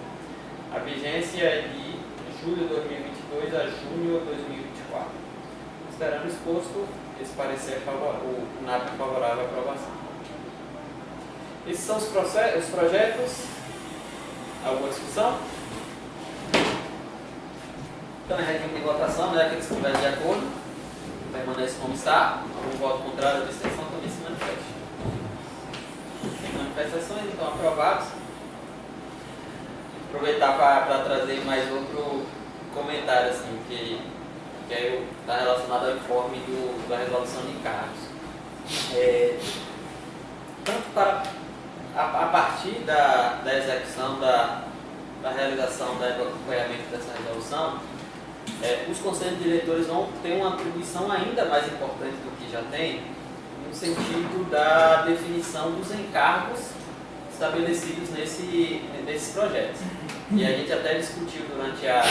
A vigência é de julho de 2022 a junho de 2024. Considerando exposto, esse parecer o NAP é favorável à aprovação. Esses são os projetos. Alguma discussão? Então, é regime de votação, né? Aqueles que estiverem de acordo, permanece como está. Um voto contrário à abstenção também se manifesta. Tem manifestações, então aprovados. Aproveitar para trazer mais outro comentário, assim, que está relacionado ao informe da resolução de encargos. Tanto para a partir da execução da realização do acompanhamento dessa resolução, os conselhos de diretores vão ter uma atribuição ainda mais importante do que já tem, no sentido da definição dos encargos estabelecidos nesses projetos. E a gente até discutiu durante a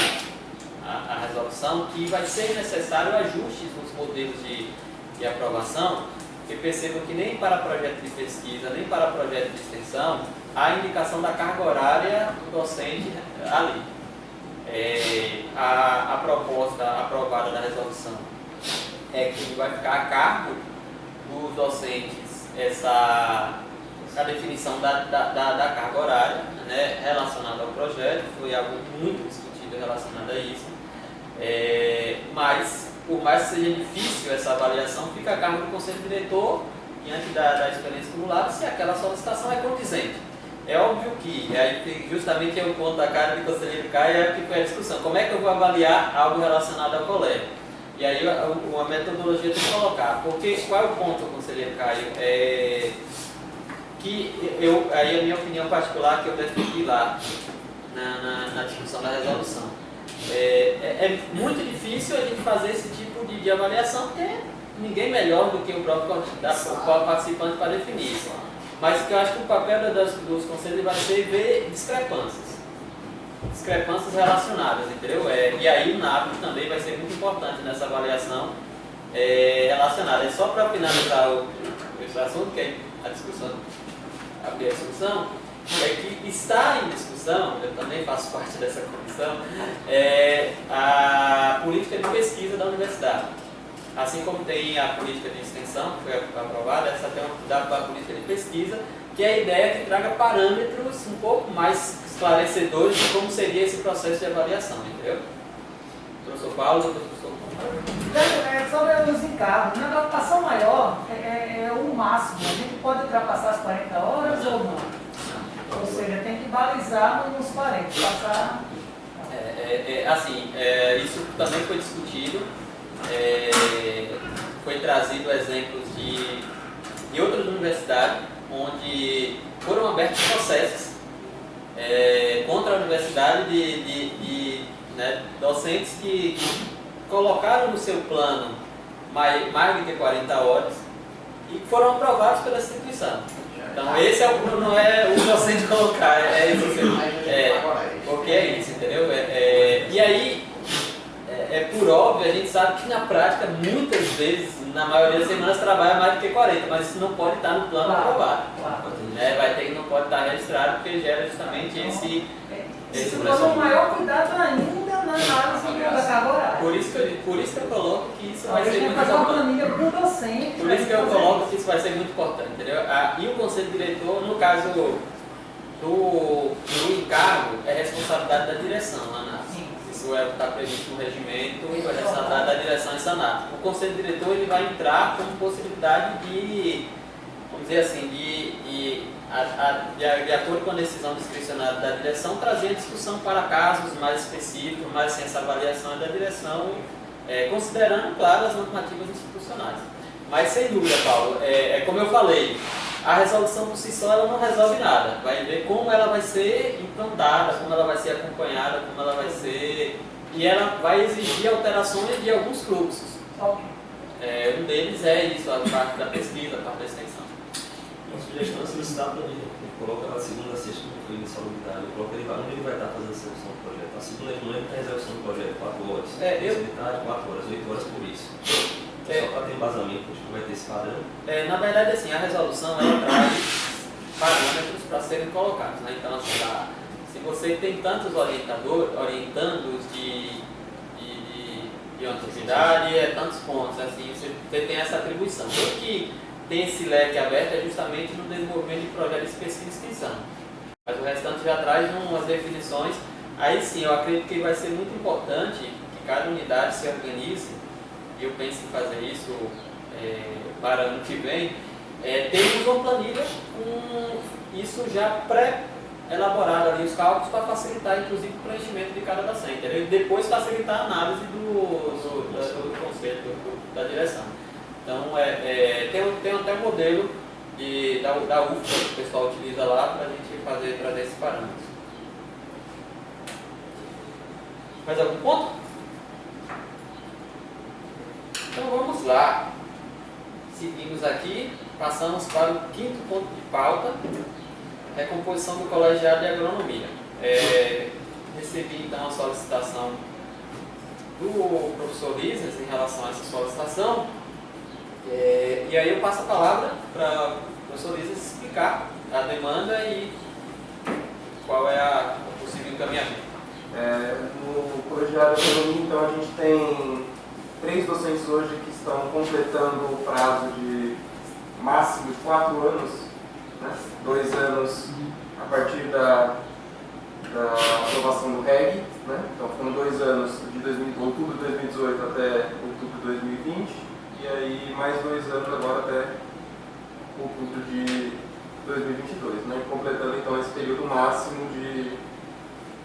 resolução que vai ser necessário ajustes nos modelos de aprovação, porque percebam que nem para projeto de pesquisa, nem para projeto de extensão, há indicação da carga horária do docente ali. A proposta aprovada da resolução é que vai ficar a cargo dos docentes a definição da carga horária, né, relacionada ao projeto. Foi algo muito discutido relacionado a isso, mas por mais que seja difícil essa avaliação, fica a cargo do conselho diretor, diante da experiência acumulada, se aquela solicitação é condizente. É óbvio que, justamente é o ponto da cara de conselheiro Caio, que foi a discussão. Como é que eu vou avaliar algo relacionado ao colégio? E aí uma metodologia tem que colocar. Porque qual é o ponto, conselheiro Caio? Aí a minha opinião particular, que eu defendi lá na discussão da resolução. É muito difícil a gente fazer esse tipo de avaliação, porque ninguém melhor do que o próprio participante para definir isso. Mas que eu acho que o papel dos conselhos vai ser ver discrepâncias relacionadas, entendeu? E aí o NAP também vai ser muito importante nessa avaliação relacionada. Só para finalizar esse assunto, que é a discussão, abrir a discussão, é que está em discussão, eu também faço parte dessa comissão, a política de pesquisa da universidade. Assim como tem a política de extensão, que foi aprovada, essa tem a política de pesquisa, que é a ideia que traga parâmetros um pouco mais esclarecedores de como seria esse processo de avaliação, entendeu? Professor Paulo, professor Paulo. Sobre os encargos, na adaptação maior é o máximo. A gente pode ultrapassar as 40 horas ou não? Ou seja, tem que balizar nos 40, passar... Isso também foi discutido. Foi trazido exemplos de outras universidades onde foram abertos processos contra a universidade de docentes que colocaram no seu plano mais de 40 horas e foram aprovados pela instituição. Então esse não é o docente colocar, é isso. Porque é isso, entendeu? E aí, por óbvio, a gente sabe que na prática, muitas vezes, na maioria das semanas, trabalha mais do que 40, mas isso não pode estar no plano aprovado. Não pode estar registrado, porque gera justamente esse Isso toma um maior cuidado ainda na análise da carga horária. Por isso que eu coloco que isso vai ser muito fazer uma importante. planilha para o docente. Por isso que eu coloco que isso vai ser muito importante, entendeu? E o conselho diretor, no caso do encargo, é responsabilidade da direção lá na Isso está previsto no regimento e é responsabilidade da direção e SANAP. O conselho diretor ele vai entrar com possibilidade de, vamos dizer assim, de acordo com a decisão discricionária da direção, trazer a discussão para casos mais específicos, mas sem essa avaliação da direção, considerando, claro, as normativas institucionais. Mas, sem dúvida, Paulo, como eu falei, a resolução por si só ela não resolve nada. Vai ver como ela vai ser implantada, como ela vai ser acompanhada, como ela vai ser... E ela vai exigir alterações de alguns fluxos. Um deles é isso, a parte da pesquisa, a parte da extensão. A sugestão é solicitar a planilha. Ele coloca a segunda, a sexta, como foi insalubridade. Ele coloca onde ele vai estar fazendo a execução do projeto. A segunda de manhã tem a execução do projeto, 4 horas. Insalubridade, 4 horas, 8 horas por isso. Só para ter embasamento, acho que vai ter esse padrão. Na verdade, assim, a resolução ela traz parâmetros para serem colocados. Né? Então, assim, se você tem tantos orientandos de atividade, tantos pontos, assim, você tem essa atribuição. O que tem esse leque aberto é justamente no desenvolvimento de projetos de pesquisa e extensão. Mas o restante já traz umas definições. Aí sim, eu acredito que vai ser muito importante que cada unidade se organize, e eu penso em fazer isso para ano que vem, termos uma planilha com isso já pré-elaborado ali, os cálculos, para facilitar inclusive o preenchimento de cada docente, entendeu? E depois facilitar a análise do conselho, da direção. Então, tem até um modelo da UFA que o pessoal utiliza lá para a gente trazer esses parâmetros. Mais algum ponto? Então vamos lá. Seguimos aqui, passamos para o 5º ponto de pauta, recomposição do colegiado de agronomia. Recebi então a solicitação do professor Lisas em relação a essa solicitação. E aí eu passo a palavra para o professor Lisas explicar a demanda e qual é o possível encaminhamento. No colegiado de agronomia, então, a gente tem 3 docentes hoje que estão completando o prazo de máximo de 4 anos, né? 2 anos a partir da aprovação do REG, né? Então foram 2 anos de outubro de 2018 até outubro de 2020, e aí mais 2 anos agora até outubro de 2022, né? Completando então esse período máximo de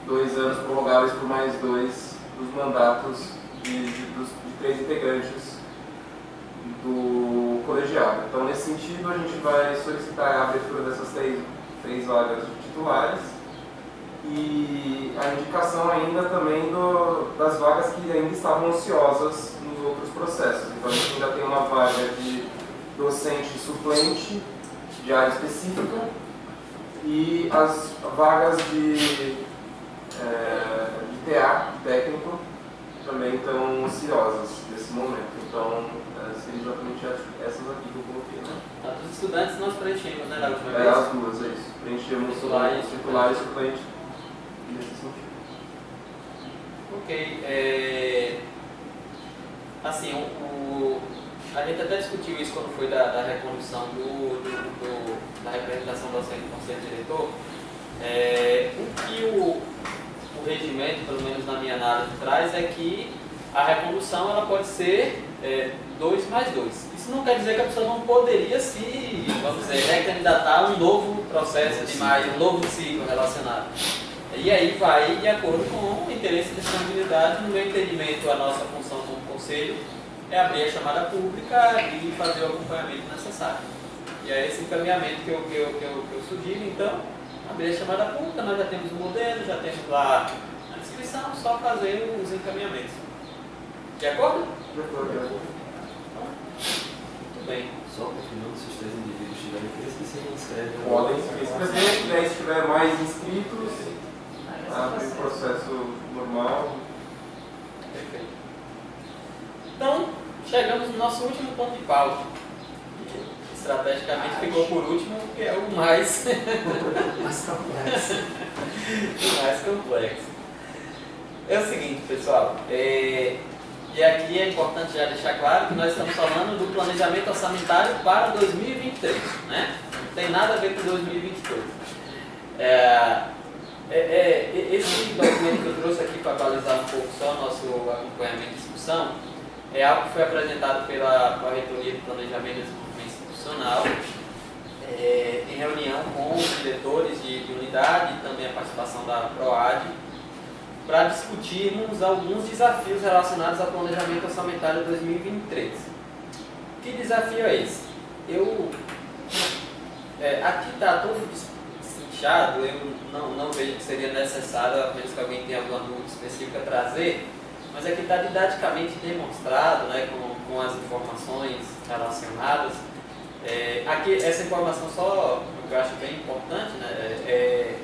2 anos prorrogáveis por mais 2 dos mandatos de 3 integrantes do colegiado. Então, nesse sentido, a gente vai solicitar a abertura dessas 3 vagas de titulares e a indicação ainda também das vagas que ainda estavam ociosas nos outros processos. Então, a gente ainda tem uma vaga de docente suplente de área específica e as vagas de TA, técnico, também estão ociosas nesse momento. Então, seriam exatamente essas aqui que eu coloquei, né? Dos estudantes nós preenchemos, né, da última vez? As duas, é isso. Preenchemos titular e suplente nesse sentido. Ok. Assim, a gente até discutiu isso quando foi da recondução da representação docente do conselho diretor. O que o regimento, pelo menos na minha análise, traz é que a recondução ela pode ser 2 mais 2. Isso não quer dizer que a pessoa não poderia vamos dizer, recandidatar a um novo processo um novo ciclo relacionado. E aí vai de acordo com o interesse de disponibilidade. No meu entendimento, a nossa função como conselho é abrir a chamada pública e fazer o acompanhamento necessário. E é esse encaminhamento que eu sugiro, então, abrir a chamada pública, nós já temos o modelo, já temos lá a inscrição, só fazer os encaminhamentos. De acordo? De acordo. Então, muito bem. Só confirmando se os 3 indivíduos tiver interesse, se inscreve. Podem se inscrever, e aí se tiver mais inscritos, abre o processo normal. Perfeito. Então, chegamos no nosso último ponto de pauta. Estrategicamente ficou por último, porque é o mais, Mais complexo. o mais complexo. É o seguinte, pessoal, e aqui é importante já deixar claro que nós estamos falando do planejamento orçamentário para 2023, né? Não tem nada a ver com 2022. Esse documento que eu trouxe aqui para balizar um pouco só o nosso acompanhamento e discussão é algo que foi apresentado pela Reitoria de Planejamento e Desenvolvimento Institucional em reunião com os diretores de unidade e também a participação da PROAD para discutirmos alguns desafios relacionados ao planejamento orçamentário 2023. Que desafio é esse? Aqui está todo inchado, eu não vejo que seria necessário, a menos que alguém tenha alguma dúvida específica a trazer, mas aqui está didaticamente demonstrado, né, com as informações relacionadas. Aqui, essa informação só, que eu acho bem importante, né,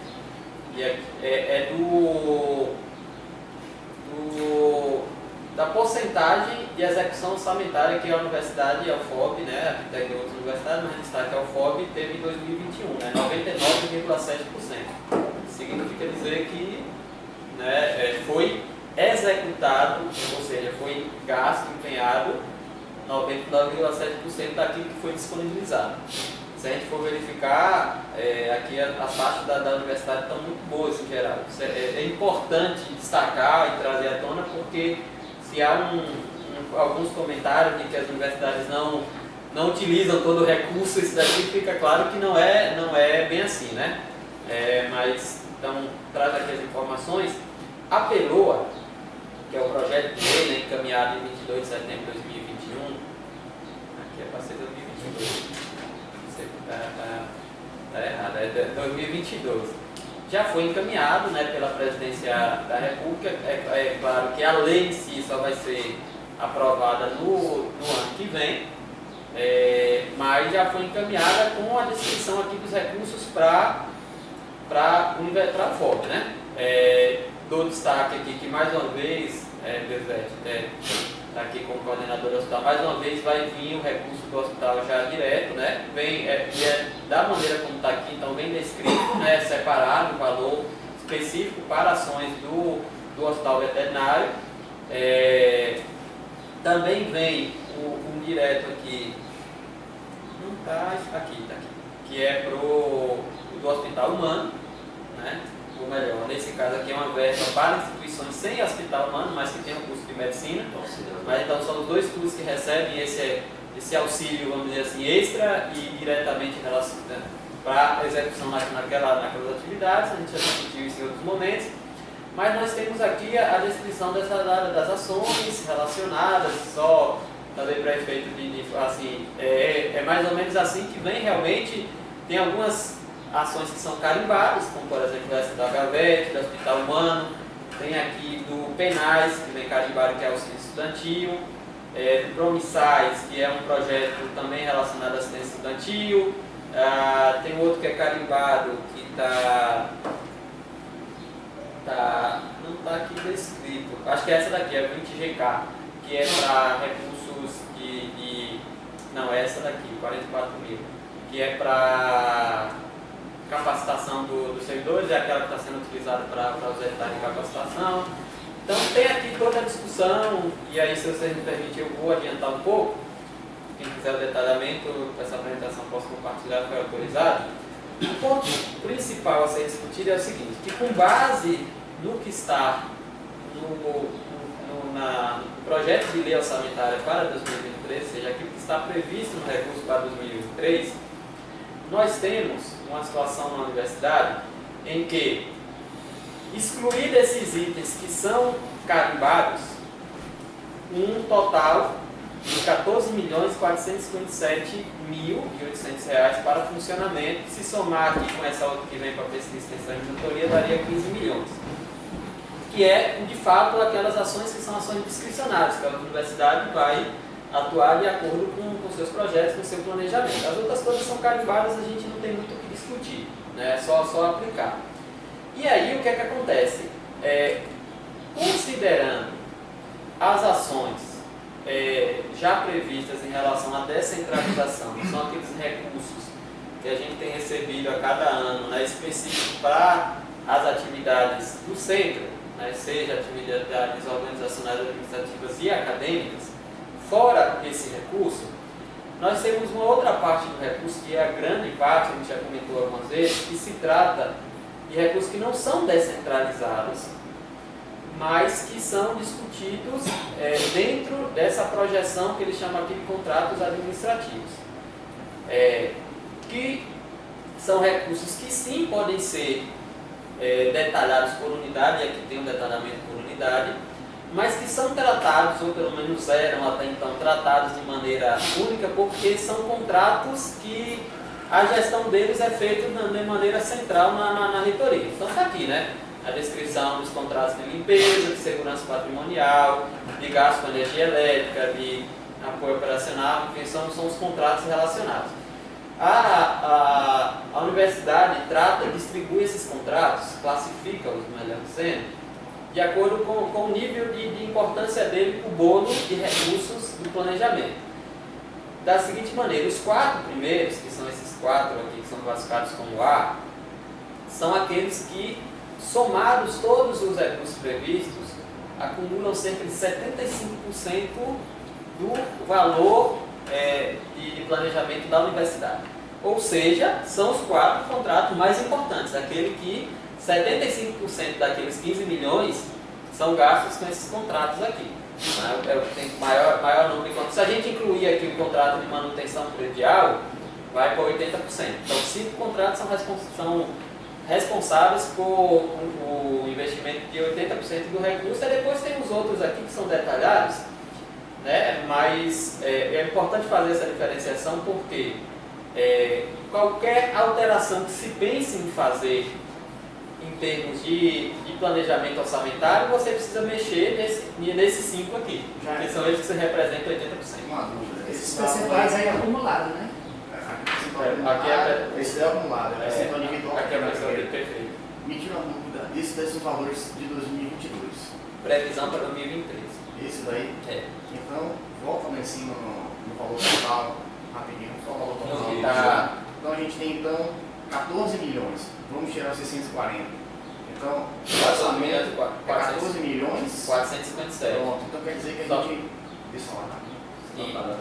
da porcentagem de execução orçamentária que a universidade e a UFOB, né, aqui tem outras universidades, mas destaque a UFOB teve em 2021, né, 99,7%. Significa dizer que, né, foi executado, ou seja, foi gasto, empenhado 99,7% daquilo que foi disponibilizado. Se a gente for verificar, aqui as taxas da universidade estão muito boas em geral. É importante destacar e trazer à tona porque se há alguns comentários de que as universidades não utilizam todo o recurso, isso daqui fica claro que não é bem assim, né? Mas, então, traz aqui as informações. A PELOA, que é o projeto de lei, né, encaminhado em 22 de setembro de 2021, aqui é para ser 2022, está errado, é 2022. Já foi encaminhado, né, pela Presidência da República. É claro que a lei em si só vai ser aprovada no ano que vem, mas já foi encaminhada com a descrição aqui dos recursos para a FOB, né? Dou destaque aqui que mais uma vez, está aqui como coordenador do hospital, mais uma vez vai vir o recurso do hospital já direto, né? Da maneira como está aqui, então vem descrito, né, separado o valor específico para ações do hospital veterinário. Também vem um direto aqui, não está aqui, que é do hospital humano, né? Ou melhor, nesse caso aqui é uma verba para instituições sem hospital humano, mas que tem um curso de medicina. Mas então são os dois cursos que recebem esse auxílio, vamos dizer assim, extra e diretamente relacionado para a execução naquelas atividades. A gente já discutiu isso em outros momentos. Mas nós temos aqui a descrição das ações relacionadas, só também para efeito assim, é mais ou menos assim que vem realmente, tem algumas ações que são carimbadas, como por exemplo essa da HVET, do Hospital Humano, tem aqui do Penais, que vem carimbado, que é o auxílio estudantil, do Promissais, que é um projeto também relacionado à assistência estudantil, tem outro que é carimbado, que não está aqui descrito, acho que essa daqui é 20GK, que é para recursos não, é essa daqui, 44 mil, que é para capacitação dos servidores, é aquela que está sendo utilizada para os detalhes de capacitação. Então tem aqui toda a discussão, e aí se vocês me permitirem eu vou adiantar um pouco. Quem quiser o detalhamento dessa apresentação posso compartilhar, foi autorizado. O ponto principal a ser discutido é o seguinte, que com base no que está no projeto de lei orçamentária para 2023, ou seja, aquilo que está previsto no recurso para 2023, nós temos uma situação na universidade em que, excluir desses itens que são carimbados, um total de R$ 14.457.800 para funcionamento, se somar aqui com essa outra que vem para pesquisa, extensão e monitoria, daria 15 milhões. Que é, de fato, aquelas ações que são ações discricionárias, que a universidade vai atuar de acordo com seus projetos, com seu planejamento. As outras coisas são carimbadas, a gente não tem muito o que discutir, né? É só aplicar. E aí o que é que acontece? Considerando as ações já previstas em relação à descentralização, que são aqueles recursos que a gente tem recebido a cada ano, né, específico para as atividades do centro, né, seja atividades organizacionais, administrativas e acadêmicas, fora esse recurso, nós temos uma outra parte do recurso, que é a grande parte, a gente já comentou algumas vezes, que se trata de recursos que não são descentralizados, mas que são discutidos dentro dessa projeção que eles chamam aqui de contratos administrativos. Que são recursos que sim podem ser detalhados por unidade, e aqui tem um detalhamento por unidade, mas que são tratados, ou pelo menos eram até então tratados de maneira única, porque são contratos que a gestão deles é feita de maneira central na reitoria. Então está aqui, né? A descrição dos contratos de limpeza, de segurança patrimonial, de gasto com energia elétrica, de apoio operacional, enfim, são os contratos relacionados. A universidade distribui esses contratos, classifica-os, melhor dizendo, de acordo com o nível de importância dele para o bolo de recursos do planejamento. Da seguinte maneira, os 4 primeiros, que são esses 4 aqui que são classificados como A, são aqueles que, somados todos os recursos previstos, acumulam cerca de 75% do valor de planejamento da universidade. Ou seja, são os 4 contratos mais importantes, aquele que 75% daqueles 15 milhões são gastos com esses contratos aqui. É o que tem maior número de contratos. Se a gente incluir aqui o contrato de manutenção predial, vai para 80%. Então, 5 contratos são responsáveis por o investimento de 80% do recurso, e depois tem os outros aqui que são detalhados, né? Mas é importante fazer essa diferenciação porque qualquer alteração que se pense em fazer em termos de planejamento orçamentário, você precisa mexer nesses 5 aqui, que são eles que se representam 80%. Uma dúvida. Esses percentuais aí acumulados, né? Aqui é esse é acumulado, é percentual individual. Aqui é a pessoa dele, perfeito. Me tira uma dúvida, esse daí são os valores de 2022. Previsão para 2023. Esse daí? Então, volta lá em cima no valor total, rapidinho, só o valor total. Então a gente tem 14 milhões, vamos tirar os 640. Então, o orçamento é 14 milhões 457. Pronto, então quer dizer que a gente. Deixa eu falar.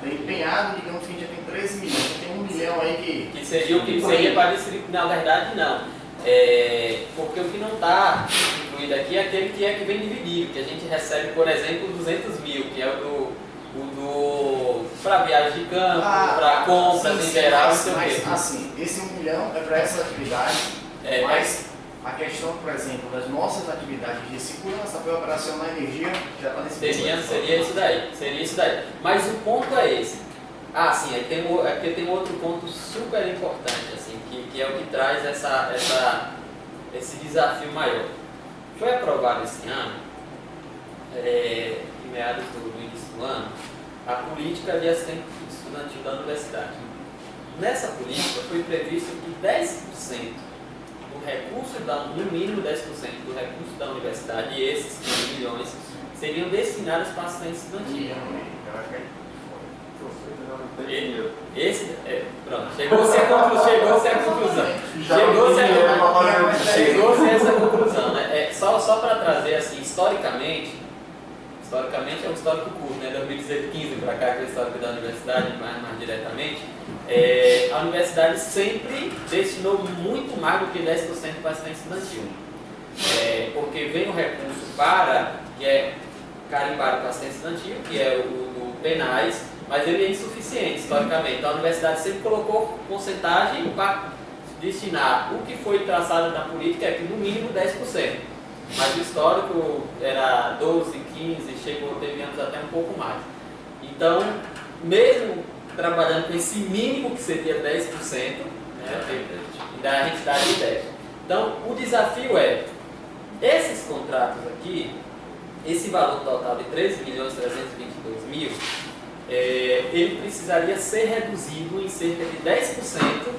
Tem empenhado, digamos que a gente já tem 13 milhões, tem 1 milhão aí que seria o que seria para distribuir. Na verdade, não. Porque o que não está incluído aqui é aquele que vem dividido, que a gente recebe, por exemplo, 200 mil, que é o para viagem de campo, para compras em geral, não sei o quê. Assim, esse 1 milhão é para essa atividade, mas a questão, por exemplo, das nossas atividades de segurança, apoio operacional na energia, já está nesse seria isso daí. Mas o ponto é esse. Sim, aqui tem outro ponto super importante, assim, que é o que traz esse desafio maior. Foi aprovado esse ano, em meados do início do ano, a política de assistente estudantil da universidade. Nessa política foi previsto que 10% do recurso, no mínimo 10% do recurso da universidade, e esses 15 milhões, seriam destinados para assistente estudantil. Pronto, chegou-se a conclusão. Chegou-se a essa conclusão, né? Só para trazer assim, historicamente é um histórico curto, né? 2015 para cá, que é o histórico da universidade, mais diretamente, a universidade sempre destinou muito mais do que 10% para assistência estudantil. Porque vem o recurso que é carimbado para assistência estudantil, que é o do penais, mas ele é insuficiente historicamente. Então a universidade sempre colocou porcentagem para destinar. O que foi traçado na política é que no mínimo 10%. Mas o histórico era 12, 15, teve anos até um pouco mais. Então, mesmo trabalhando com esse mínimo que seria 10%, a gente dá de 10%. Então, o desafio é, esses contratos aqui, esse valor total de 13.322.000, ele precisaria ser reduzido em cerca de 10%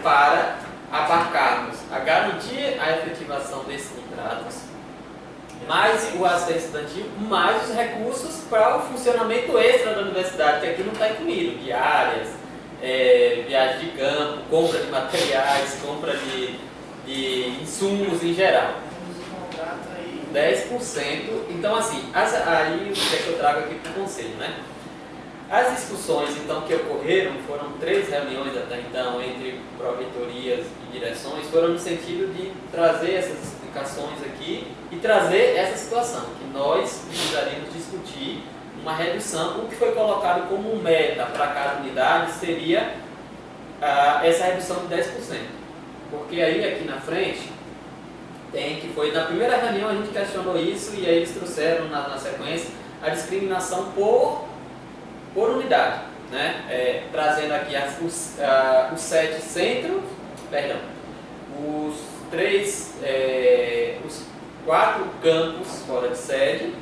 para abarcarmos a garantia, a efetivação desses contratos, mais o assistência estudantil, mais os recursos para o funcionamento extra da universidade, que aqui não está incluído, diárias, viagem de campo, compra de materiais, compra de insumos em geral. 10%. Então, assim, aí o que é que eu trago aqui para o conselho, né? As discussões, então, que ocorreram, foram 3 reuniões até então, entre proreitorias e direções, foram no sentido de trazer essas explicações aqui e trazer essa situação, que nós precisaríamos discutir uma redução. O que foi colocado como meta para cada unidade seria essa redução de 10%. Porque aí, aqui na frente, que foi na primeira reunião a gente questionou isso e aí eles trouxeram na sequência a discriminação por unidade, né? Trazendo aqui os 7 centros, perdão, os 4 campos fora de sede,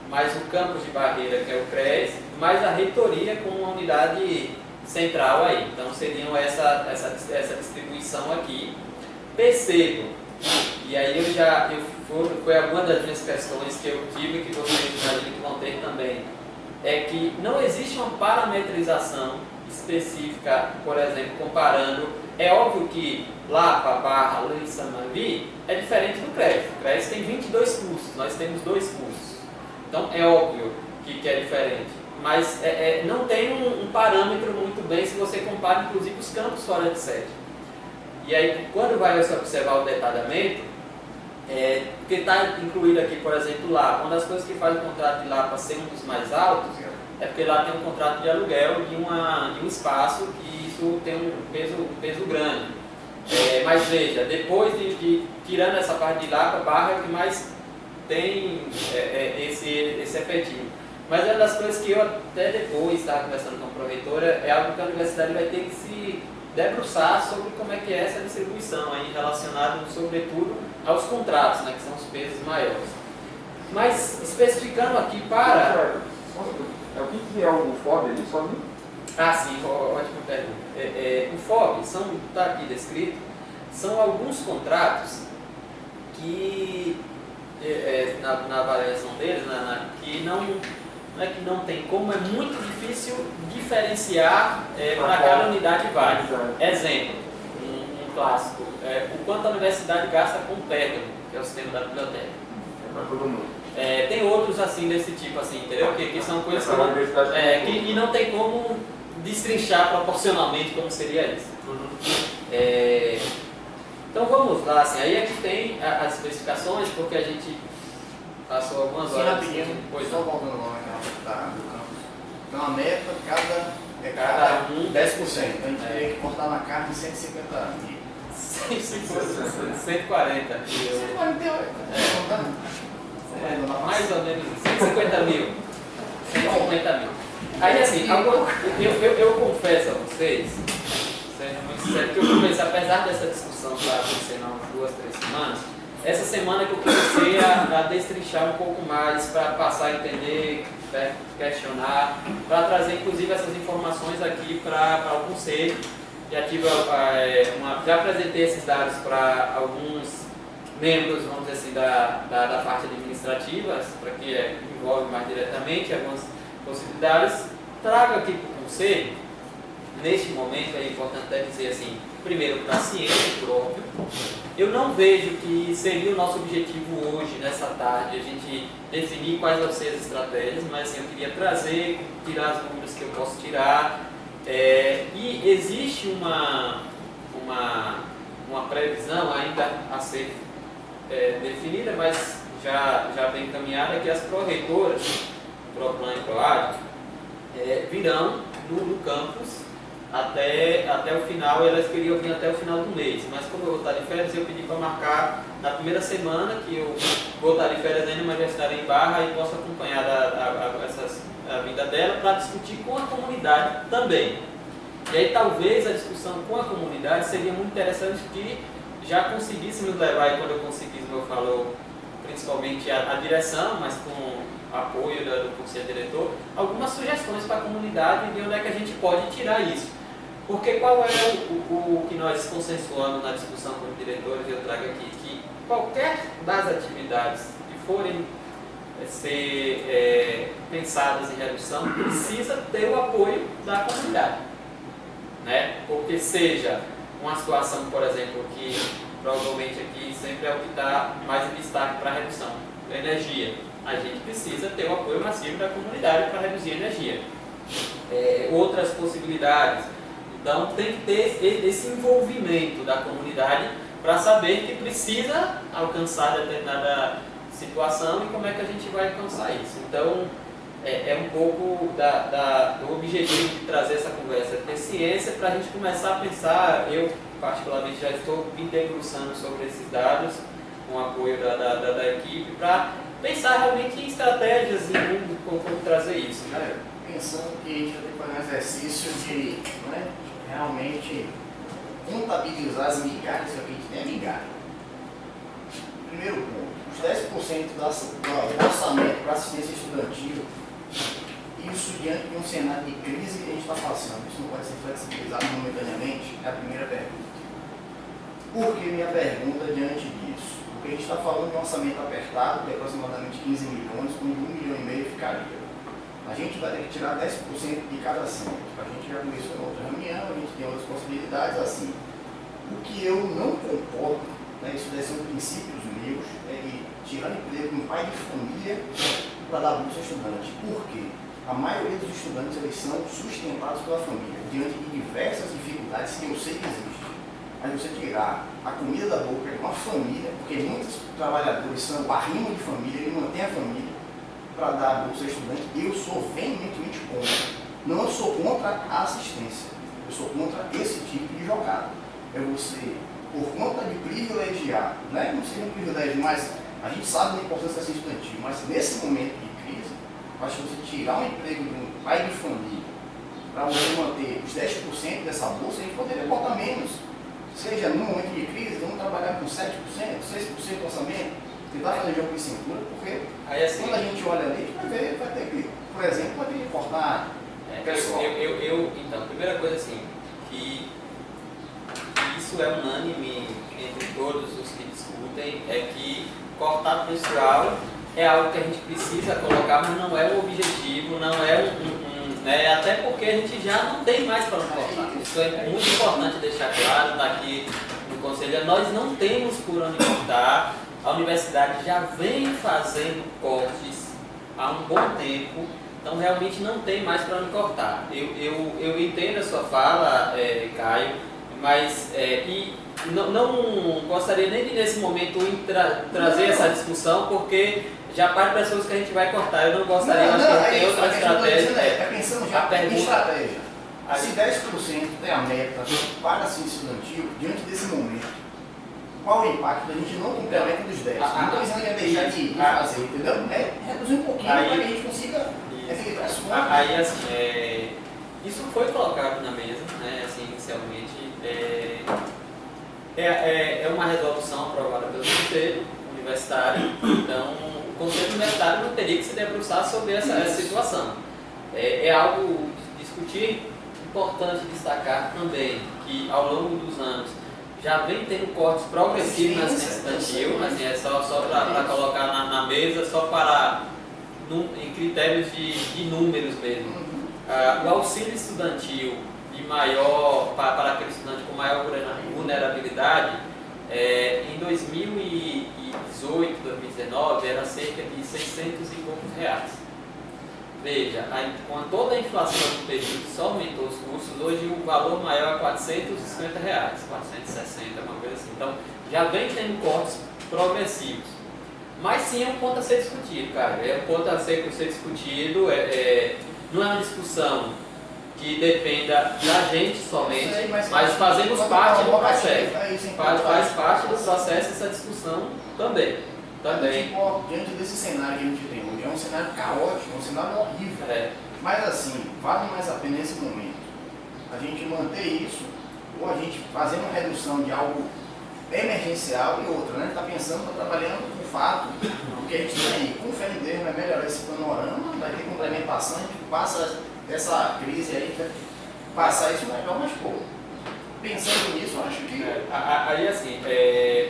mais o campus de Barreira, que é o CRES, mais a reitoria com uma unidade central aí. Então seriam essa distribuição aqui. Percebo, e aí foi alguma das minhas questões que eu tive, que vocês imaginam que vão ter também, é que não existe uma parametrização específica, por exemplo, comparando. É óbvio que Lapa, Barra, Luiz Samavi é diferente do CRES. O CRES tem 22 cursos, nós temos 2 cursos. Então é óbvio que é diferente. Mas não tem um parâmetro muito bem se você compara, inclusive, os campos fora de sede. E aí, quando vai se observar o detalhamento, porque está incluído aqui, por exemplo, lá, uma das coisas que faz o contrato de Lapa ser um dos mais altos, é porque lá tem um contrato de aluguel de um espaço que isso tem um peso grande. Mas veja, depois tirando essa parte de Lapa, Barra é o que mais tem esse efetivo. Mas uma das coisas que eu até depois estava conversando com a proreitora é algo que a universidade vai ter que se debruçar sobre como é que é essa distribuição aí, relacionado sobretudo aos contratos, né, que são os pesos maiores. Mas especificando aqui para... O que é o FOB ali, só ali? Ah, sim, ótima pergunta. O FOB, está aqui descrito, são alguns contratos que, na avaliação deles, que não é que não tem como, é muito difícil diferenciar para cada unidade válida. Exemplo, um clássico, o quanto a universidade gasta com o Pérgamo, que é o sistema da biblioteca. É para todo mundo. Tem outros assim desse tipo, assim, entendeu? Que são coisas que não tem como destrinchar proporcionalmente como seria isso. Então vamos lá, assim, aí aqui tem as especificações, porque a gente passou algumas horas. Rapidinho, só voltando lá naquela do campus. Então a meta, cada 10%. Então a gente teria que cortar na carne 150 mil. 140. 148. Mais ou menos 150 mil. 150 mil. Aí assim, eu confesso a vocês, sendo muito sério, que eu comecei, apesar dessa discussão que vai acontecer há 2, 3 semanas, essa semana que eu comecei a destrinchar um pouco mais, para passar a entender, questionar, para trazer inclusive essas informações aqui para o conselho. Já apresentei esses dados para alguns membros, vamos dizer assim, da parte administrativa, para que envolve mais diretamente algumas possibilidades. Trago aqui para o conselho, neste momento é importante até dizer assim, primeiro para a ciência, por óbvio, eu não vejo que seria o nosso objetivo hoje, nessa tarde, a gente definir quais vão ser as estratégias, mas assim, eu queria trazer, tirar as dúvidas que eu posso tirar, e existe uma previsão ainda a ser definida, mas já bem encaminhada, que as pró-reitoras, ProPlan e ProAD, virão no campus até o final. Elas queriam vir até o final do mês, mas como eu vou estar de férias, eu pedi para marcar na primeira semana, que eu vou estar de férias ainda, mas já estarei em Barra e posso acompanhar a vinda dela para discutir com a comunidade também. E aí talvez a discussão com a comunidade seria muito interessante que já conseguíssemos levar, e quando eu conseguisse, eu falo principalmente a direção, mas com apoio do Conselho Diretor, algumas sugestões para a comunidade de onde é que a gente pode tirar isso. Porque qual é o que nós consensuamos na discussão com os diretores, eu trago aqui, que qualquer das atividades que forem ser pensadas em redução, precisa ter o apoio da comunidade. Né? Porque seja uma situação, por exemplo, que provavelmente aqui sempre é o que está mais em destaque para a redução da energia. A gente precisa ter o apoio massivo da comunidade para reduzir a energia. Outras possibilidades. Então tem que ter esse envolvimento da comunidade para saber que precisa alcançar determinada situação e como é que a gente vai alcançar isso. Então é um pouco do objetivo de trazer essa conversa, ter ciência para a gente começar a pensar. Eu particularmente já estou me debruçando sobre esses dados com o apoio da equipe para pensar realmente em estratégias e como trazer isso. Cara, pensando que a gente vai ter que fazer um exercício de realmente contabilizar as migalhas que a gente tem, migalha. Primeiro ponto, os 10% do orçamento para assistência estudantil, isso diante de um cenário de crise que a gente está passando, isso não pode ser flexibilizado momentaneamente? É a primeira pergunta. Por que minha pergunta diante disso? Porque a gente está falando de um orçamento apertado, de aproximadamente 15 milhões, com 1,5 milhão ficaria. A gente vai ter que tirar 10% de cada assento. A gente já começou em outra reunião, a gente tem outras possibilidades assim. O que eu não concordo, isso deve ser um princípio meus, é de tirar emprego de um pai de família para dar bolsa estudante. Por quê? A maioria dos estudantes eles são sustentados pela família, diante de diversas dificuldades que eu sei que existem. Mas você tirar a comida da boca de uma família, porque muitos trabalhadores são barrima de família, ele mantém a família, para dar a bolsa estudante, eu sou veementemente contra. Não eu sou contra a assistência, eu sou contra esse tipo de jogada. É você, por conta de privilegiar, não é que não seja um privilégio, mas a gente sabe da importância da assistência estudantil, mas nesse momento de crise, acho que você tirar um emprego de um pai de família para você manter os 10% dessa bolsa, a gente poderia botar menos. Seja no momento de crise, vamos trabalhar com 7%, 6% do orçamento, tentar fazer jogo de cintura, porque aí, assim, quando a gente olha ali, a gente vai ter que, por exemplo, vai ter que cortar pessoal. Então, a primeira coisa assim, que isso é unânime entre todos os que discutem, é que cortar pessoal é algo que a gente precisa colocar, mas não é o objetivo, não é até porque a gente já não tem mais para não cortar. Isso é muito importante deixar claro daqui no Conselho. Nós não temos por onde cortar. A universidade já vem fazendo cortes há um bom tempo, então realmente não tem mais para onde cortar. Eu entendo a sua fala, Caio, mas não gostaria nem de nesse momento trazer essa discussão, porque já para pessoas que a gente vai cortar. Eu não gostaria, mas que tem outra estratégia. Pensando já em estratégia. Se 10% tem a meta para a ciência estudantil, diante desse momento, qual o impacto da gente não cumprir a meta dos 10? Não estou dizendo que é deixar de fazer, entendeu? Reduzir um pouquinho para que a gente consiga efetuar as contas. Aí, assim, isso foi colocado na mesa, né, assim, inicialmente. É uma resolução aprovada pelo Conselho Universitário, então o Conselho Universitário não teria que se debruçar sobre essa situação. É algo de discutir. Importante destacar também que ao longo dos anos já vem tendo cortes progressivos na assistência estudantil, assim, é só para colocar na mesa, só para em critérios de números mesmo. O auxílio estudantil de maior, para aquele estudante com maior vulnerabilidade, em 2018, 2019, era cerca de 600 e poucos reais. Veja, com toda a inflação do período que só aumentou os custos, hoje o valor maior é R$ 450, 460, uma coisa assim. Então, já vem tendo cortes progressivos. Mas sim é um ponto a ser discutido, cara. É um ponto a ser discutido. Não é uma discussão que dependa da gente somente, mas fazemos parte do processo. Faz parte do processo essa discussão também. Diante desse cenário que a gente tem hoje, é um cenário caótico, é um cenário horrível. Mas assim, vale mais a pena nesse momento a gente manter isso, ou a gente fazer uma redução de algo emergencial e outra, né? Está pensando, está trabalhando com fato, o que a gente tem com fé em Deus vai melhorar esse panorama, vai ter complementação, a gente passa essa crise aí, vai passar isso melhor, mas pô, pensando nisso, eu acho que... Aí assim,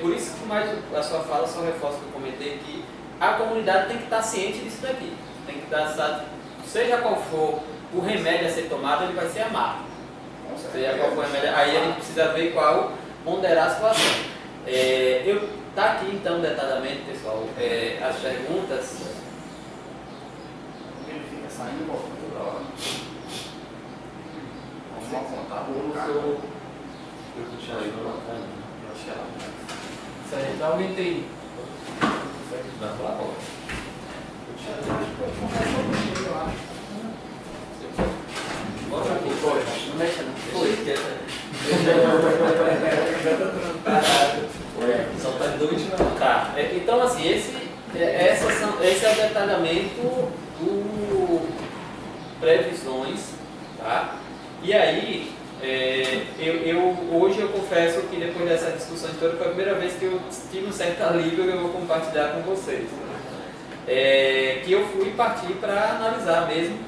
por isso que mais a sua fala só reforça o que eu comentei, que a comunidade tem que estar ciente disso daqui. Tem que estar, seja qual for o remédio a ser tomado, ele vai ser amargo. Seja qual for o remédio, aí a gente precisa ver qual ponderar a situação. Tá aqui então detalhadamente, pessoal, as perguntas. Ele fica saindo e voltando toda hora. Vamos contar o cara. Eu tinha ido lá atrás. Se a gente alguém tem. Vai falar qual? Bota aqui, não mexa não. Só tá de 2 não. Tá, então assim, esse é o detalhamento do previsões, tá? E aí, hoje eu confesso que depois dessa discussão toda foi a primeira vez que eu tive um certo alívio que eu vou compartilhar com vocês. Que eu fui partir para analisar mesmo.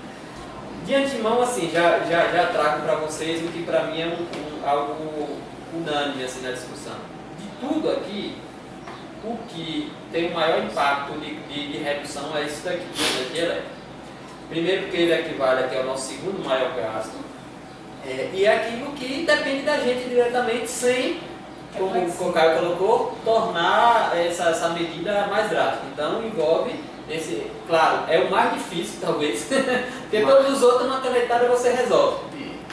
De antemão, assim, já trago para vocês o que para mim é algo unânime assim, na discussão. De tudo aqui, o que tem o maior impacto de redução é isso daqui, a energia elétrica. Primeiro porque ele equivale aqui ao nosso segundo maior gasto, e é aquilo que depende da gente diretamente, sem, como o Caio colocou, tornar essa medida mais drástica. Então envolve claro, é o mais difícil talvez, porque todos os outros na canetada você resolve.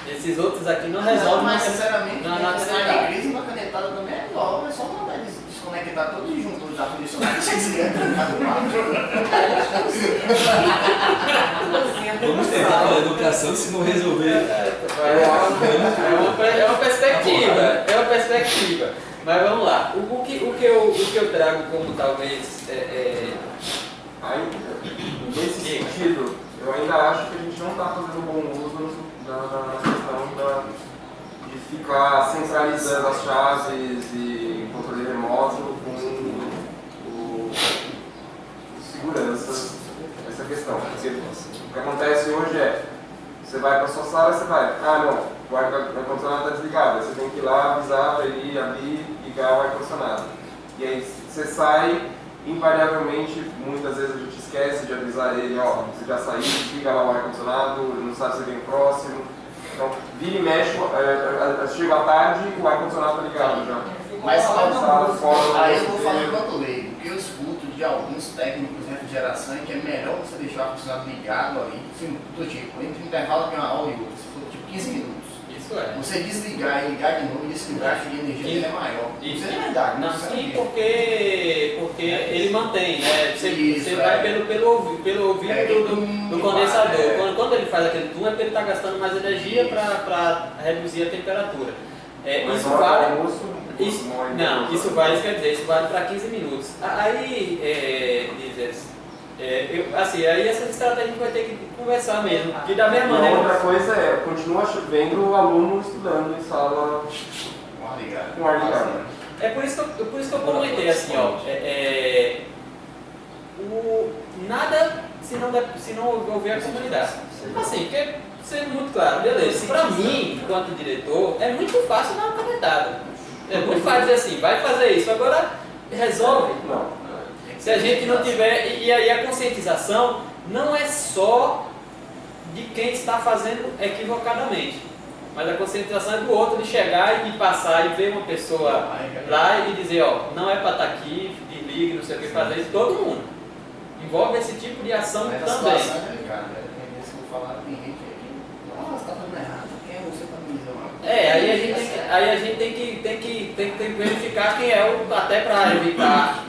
Esses outros aqui não resolvem. Mas sinceramente, na canetada. Crise na canetada também resolve, é só mandar eles desconectar todos os juntos da condicionada e se entrar no Vamos tentar a educação, se não resolver. É uma perspectiva. Mas vamos lá. O que eu trago como talvez. Nesse sentido, eu ainda acho que a gente não está fazendo bom uso da questão de ficar centralizando as chaves e controle remoto com o segurança essa questão. Porque o que acontece hoje você vai para a sua sala, você vai, não, o ar-condicionado está desligado, aí você tem que ir lá avisar para ele abrir e ligar o ar-condicionado. E aí você sai, invariavelmente, muitas vezes a gente esquece de avisar ele, você já saiu, liga lá o ar-condicionado, não sabe se vem próximo. Então, vira e mexe, chega à tarde e o ar-condicionado está ligado já. Mas aí eu vou falar enquanto leigo, porque eu escuto de alguns técnicos de refrigeração que é melhor você deixar o ar-condicionado ligado ali, do tipo, entre o intervalo de uma hora e outra, se for tipo 15 minutos. Isso é. Você desligar e ligar de novo, diz que o gasto de energia é maior. Isso é verdade. Não, sim, porque ele mantém, né? Você vai pelo ouvido do condensador. Quando ele faz aquele turno, é porque ele está gastando mais energia para reduzir a temperatura. Isso vale. Isso vale para 15 minutos. Aí, aí essa estratégia a gente vai ter que conversar mesmo. Que da mesma maneira. Outra coisa continua vendo o aluno estudando em sala com ar ligado. É por isso que eu comentei assim, nada se não houver a comunidade. Assim, porque, sendo muito claro, beleza. Para mim, enquanto diretor, é muito fácil dar uma canetada. É muito fácil dizer assim, vai fazer isso, agora resolve. Não. Se a gente não tiver, e aí a conscientização não é só de quem está fazendo equivocadamente, mas a conscientização é do outro, de chegar e passar e ver uma pessoa lá e dizer, não é para estar aqui, desligue, não sei o que, fazer isso, todo mundo. Envolve esse tipo de ação mas também. A situação é delicada, tem gente que nossa, está fazendo errado, quem é você para me dizer uma coisa? Aí a gente tem que verificar quem é o, até para evitar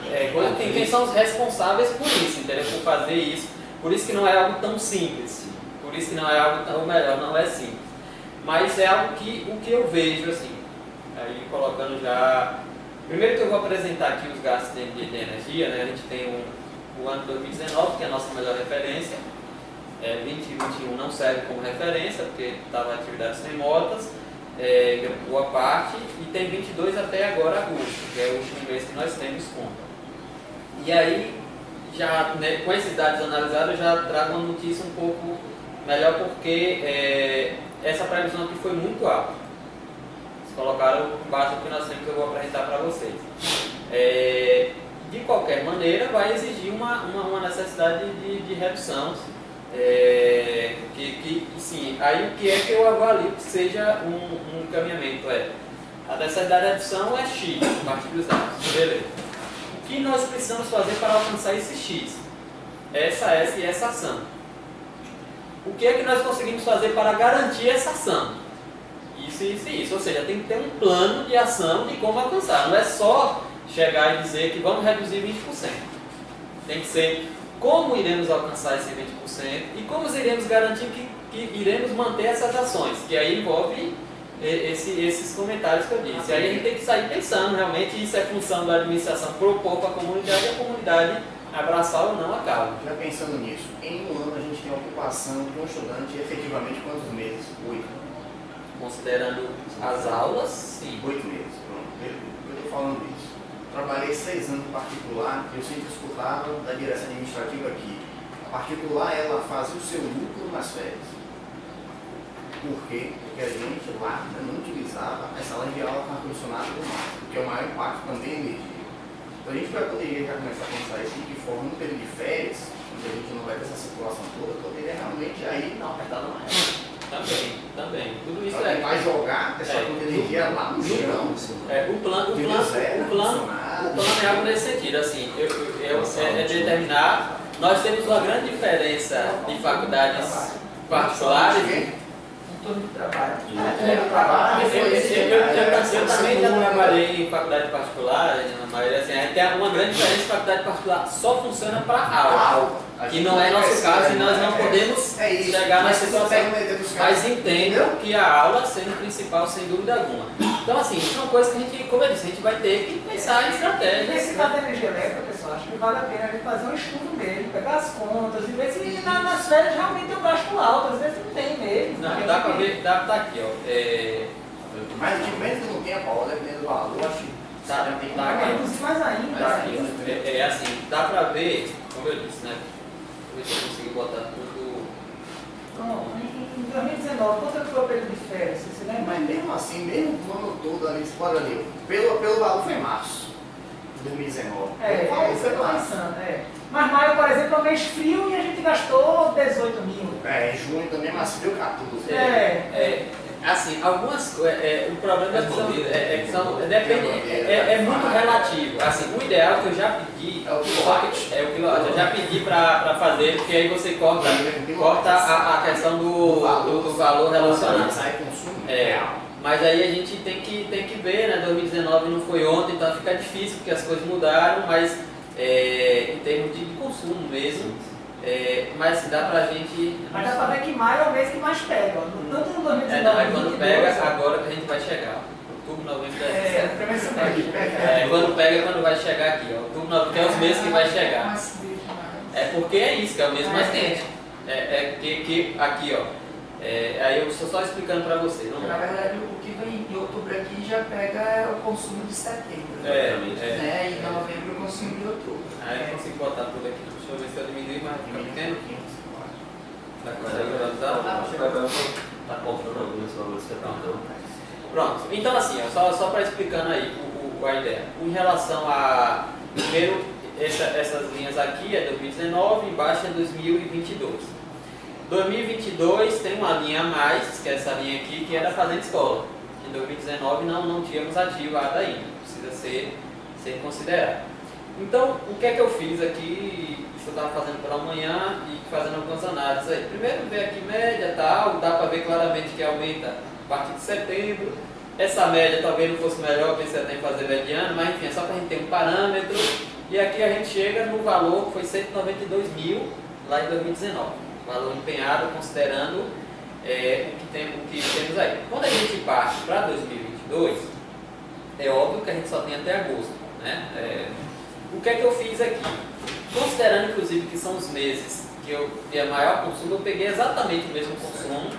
quem são os responsáveis por isso, entendeu? Por fazer isso. Por isso que não é algo tão simples. Por isso que não é algo tão melhor, não é simples. Mas é algo o que eu vejo assim. Aí colocando já. Primeiro que eu vou apresentar aqui os gastos de energia, né? A gente tem o ano 2019, que é a nossa melhor referência. 2021 não serve como referência, porque estava atividades remotas, boa parte, e tem 22 até agora agosto, que é o último mês que nós temos conta. E aí, já, né, com esses dados analisados, eu já trago uma notícia um pouco melhor, porque essa previsão aqui foi muito alta. Eles colocaram com base no que nós temos, que eu vou apresentar para vocês. De qualquer maneira, vai exigir uma necessidade de redução. Sim, aí o que é que eu avalio que seja um encaminhamento? A necessidade de redução é X, a partir dos dados. Beleza. O que nós precisamos fazer para alcançar esse X? Essa e essa ação. O que é que nós conseguimos fazer para garantir essa ação? Isso e isso e isso. Ou seja, tem que ter um plano de ação de como alcançar. Não é só chegar e dizer que vamos reduzir 20%. Tem que ser como iremos alcançar esse 20% e como iremos garantir que iremos manter essas ações, que aí envolve esses comentários que eu disse. Aí a gente tem que sair pensando, realmente isso é função da administração propor para a comunidade e a comunidade abraçar ou não a causa. Já pensando nisso, em um ano a gente tem a ocupação de um estudante efetivamente quantos meses? 8. Considerando as aulas, sim. 8 meses, pronto. Eu estou falando isso. Trabalhei 6 anos em particular, eu sempre escutava da direção administrativa aqui. A particular, ela fazia o seu lucro nas férias. Por quê? Porque a gente lá não utilizava as salas de aula com ar-condicionado do mar, porque é o maior impacto também é energia. Então a gente poderia já começar a pensar isso de forma no período de férias, onde a gente não vai ter essa circulação toda, poderia realmente aí dar uma apertada mais. Também. Tudo isso então, vai jogar essa energia lá no chão. O plano é algo nesse sentido. Assim, é determinar. Nós temos uma grande diferença de faculdades particulares. Turno de trabalho. Eu também já trabalhei em faculdade particular, mas assim, tem uma grande diferença de faculdade particular, só funciona para aula. Que não é nosso caso e nós não podemos chegar na situação. Mas entendo que a aula sendo o principal, sem dúvida alguma. Então, assim, são coisas que a gente, como eu disse, a gente vai ter que pensar em estratégias. Nesse caso da energia elétrica, pessoal, acho que vale a pena a gente fazer um estudo mesmo, pegar as contas e ver se nas férias realmente tem um gasto alto, às vezes não tem mesmo. Não, dá para ver, dá para aqui, ó. Mas de mesmo não tem a Paula, dependendo do valor, acho que tem que reduzir mais ainda. Tá aqui, assim, dá para ver, como eu disse, né? Deixa eu conseguir botar tudo. Não, em 2019, quanto foi o período de férias? Você se lembra? Mas mesmo assim, mesmo o ano todo ali, você pode ali, pelo valor foi março de 2019. Isso eu estou pensando, Mas maio, por exemplo, é um mês frio e a gente gastou 18 mil. Junho também, mas deu 14. Assim, algumas coisas, o problema é muito relativo. Assim, o ideal que eu já pedi é o quilowatt. Eu já pedi para fazer, porque aí você corta a questão do valor relacionado. Mas aí a gente tem que ver, né? 2019 não foi ontem, então fica difícil porque as coisas mudaram, mas em termos de consumo mesmo. Mas dá pra gente. Mas dá pra ver que maio é o mês que mais pega. Tanto no 2019 mas quando pega, agora que a gente vai chegar. Outubro, novembro, dezembro. Quando pega, quando vai chegar aqui. Outubro, novembro, que é os meses que vai chegar. Porque é isso, que é o mês mais quente. Que aqui, ó. Aí eu estou só explicando para você. Não? Na verdade, o que vem em outubro aqui já pega o consumo de setembro. Né? E em novembro o consumo de outubro. Aí eu consigo botar tudo aqui. Deixa eu ver se eu diminuir mais. Fica pequeno? Tá conseguindo? Tá conforme alguns valores que eu Pronto. Então assim, só para explicando aí a ideia. Em relação a... Primeiro, essas linhas aqui é 2019, embaixo é 2022. 2022 tem uma linha a mais, que é essa linha aqui, que é da Fazenda Escola. Em 2019 não tínhamos ativado ainda, precisa ser considerado. Então, o que é que eu fiz aqui? Isso eu estava fazendo pela manhã e fazendo algumas análises aí. Primeiro ver aqui média e tal, dá para ver claramente que aumenta a partir de setembro. Essa média talvez não fosse melhor, pensei até em fazer mediano, mas enfim, é só para a gente ter um parâmetro. E aqui a gente chega no valor que foi 192 mil lá em 2019. Valor empenhado considerando o que temos aí. Quando a gente parte para 2022, é óbvio que a gente só tem até agosto. Né? O que é que eu fiz aqui? Considerando inclusive que são os meses que eu tenho maior consumo, eu peguei exatamente o mesmo consumo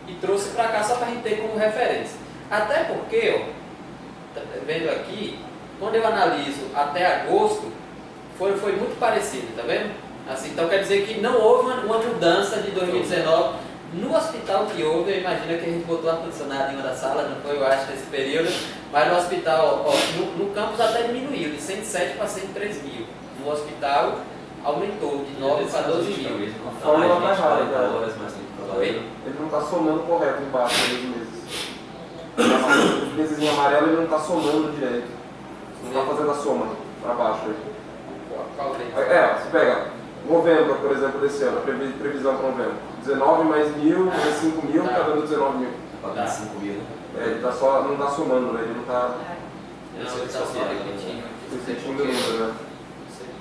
e trouxe para cá só para a gente ter como referência. Até porque, vendo aqui, quando eu analiso até agosto, foi muito parecido, tá vendo? Assim, então quer dizer que não houve uma mudança de 2019. No hospital que houve, eu imagino que a gente botou ar-condicionado em uma das salas, não foi, eu acho, nesse período, mas no hospital, no campus até diminuiu, de 107 para 103 mil. No hospital aumentou de 9 para 12 mil. A fórmula está errada, horas mais tempo trabalhando. Ele não está somando correto embaixo dos meses. Os meses em amarelo ele não está somando direito. Não está fazendo a soma para baixo aí. Qual deles? Você pega novembro, por exemplo, desse ano, previsão para novembro. 19 mais 1.000, mais 5.000, está dando 19 mil. Pagando 5 mil, né? Ele tá só, não está somando, né? Ele não está. Não, ele está só repetindo. Sentindo o número, né?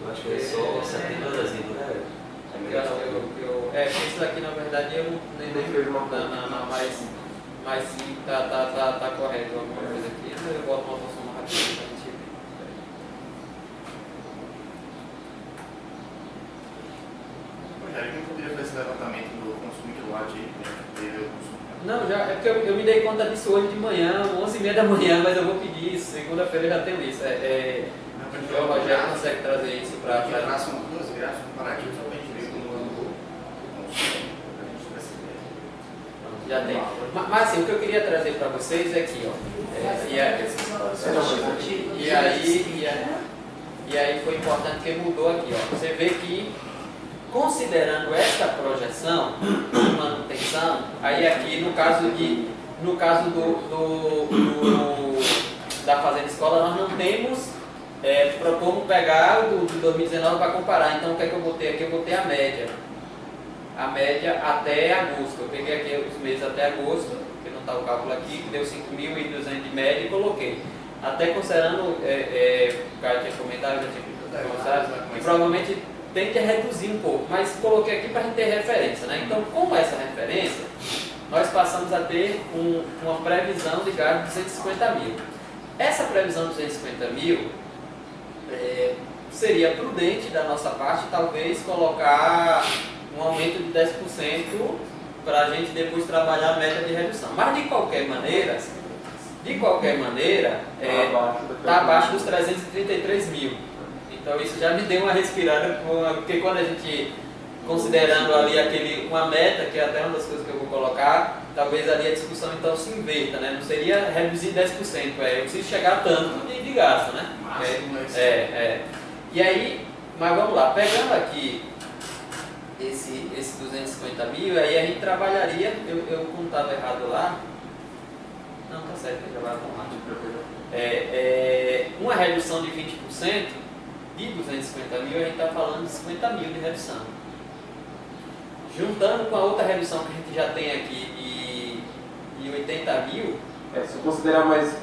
Eu acho que é só 70 horas, né? Esse daqui na verdade eu nem fez uma conta. Não, mas sim, tá correto alguma coisa aqui. Eu boto uma função rapidinho pra gente ver. Rogério, quem poderia fazer esse levantamento do consumo de lote aí? Não, é porque eu me dei conta disso hoje de manhã, 11h30 da manhã, mas eu vou pedir isso. Segunda-feira eu já tenho isso. O Rogério consegue trazer isso para a traço duas gráficas comparativas só para a gente ver como anda o consumo. Já tem. Mas assim, o que eu queria trazer para vocês é aqui, ó. E aí foi importante que mudou aqui, ó. Você vê que, considerando esta projeção de manutenção, aí aqui no caso da Fazenda Escola, nós não temos como pegar o do 2019 para comparar. Então o que é que eu botei aqui? Eu botei a média. A média até agosto. Eu peguei aqui os meses até agosto, que não está o cálculo aqui, que deu 5.200 de média e coloquei. Até considerando, o Caio tinha comentado, eu já tinha começado, que provavelmente tende a reduzir um pouco, mas coloquei aqui para a gente ter referência, né? Então, com essa referência, nós passamos a ter uma previsão de gasto de 250 mil. Essa previsão de 250 mil seria prudente da nossa parte, talvez, colocar um aumento de 10% para a gente depois trabalhar a média de redução. Mas, de qualquer maneira, está abaixo dos 333 mil. Então isso já me deu uma respirada, porque quando a gente, considerando ali uma meta, que é até uma das coisas que eu vou colocar, talvez ali a discussão então se inverta, né? Não seria reduzir 10%, eu preciso chegar a tanto de gasto, né? E aí, mas vamos lá, pegando aqui esse 250 mil, aí a gente trabalharia, eu como estava errado lá, não, tá certo, eu trabalho automático. Uma redução de 20%, de 250 mil, a gente está falando de 50 mil de redução. Juntando com a outra redução que a gente já tem aqui de 80 mil... se eu considerar mais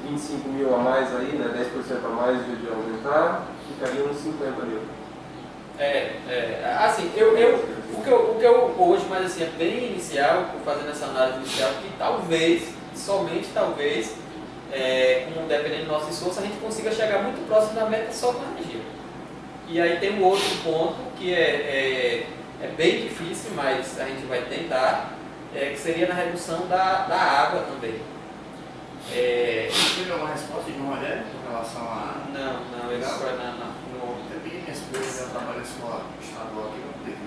25 mil a mais aí, né, 10% a mais de aumentar, ficaria uns 50 mil. Assim, o que eu hoje, mas assim, é bem inicial, fazendo essa análise inicial, que talvez, somente talvez, dependendo do nosso esforço, a gente consiga chegar muito próximo da meta só com a energia. E aí tem um outro ponto que é bem difícil, mas a gente vai tentar, que seria na redução da água também. Você teve alguma resposta de João Rogério com relação a... Não, ele não. Eu pedi minha esposa, ela trabalha em escola estadual aqui, não teve.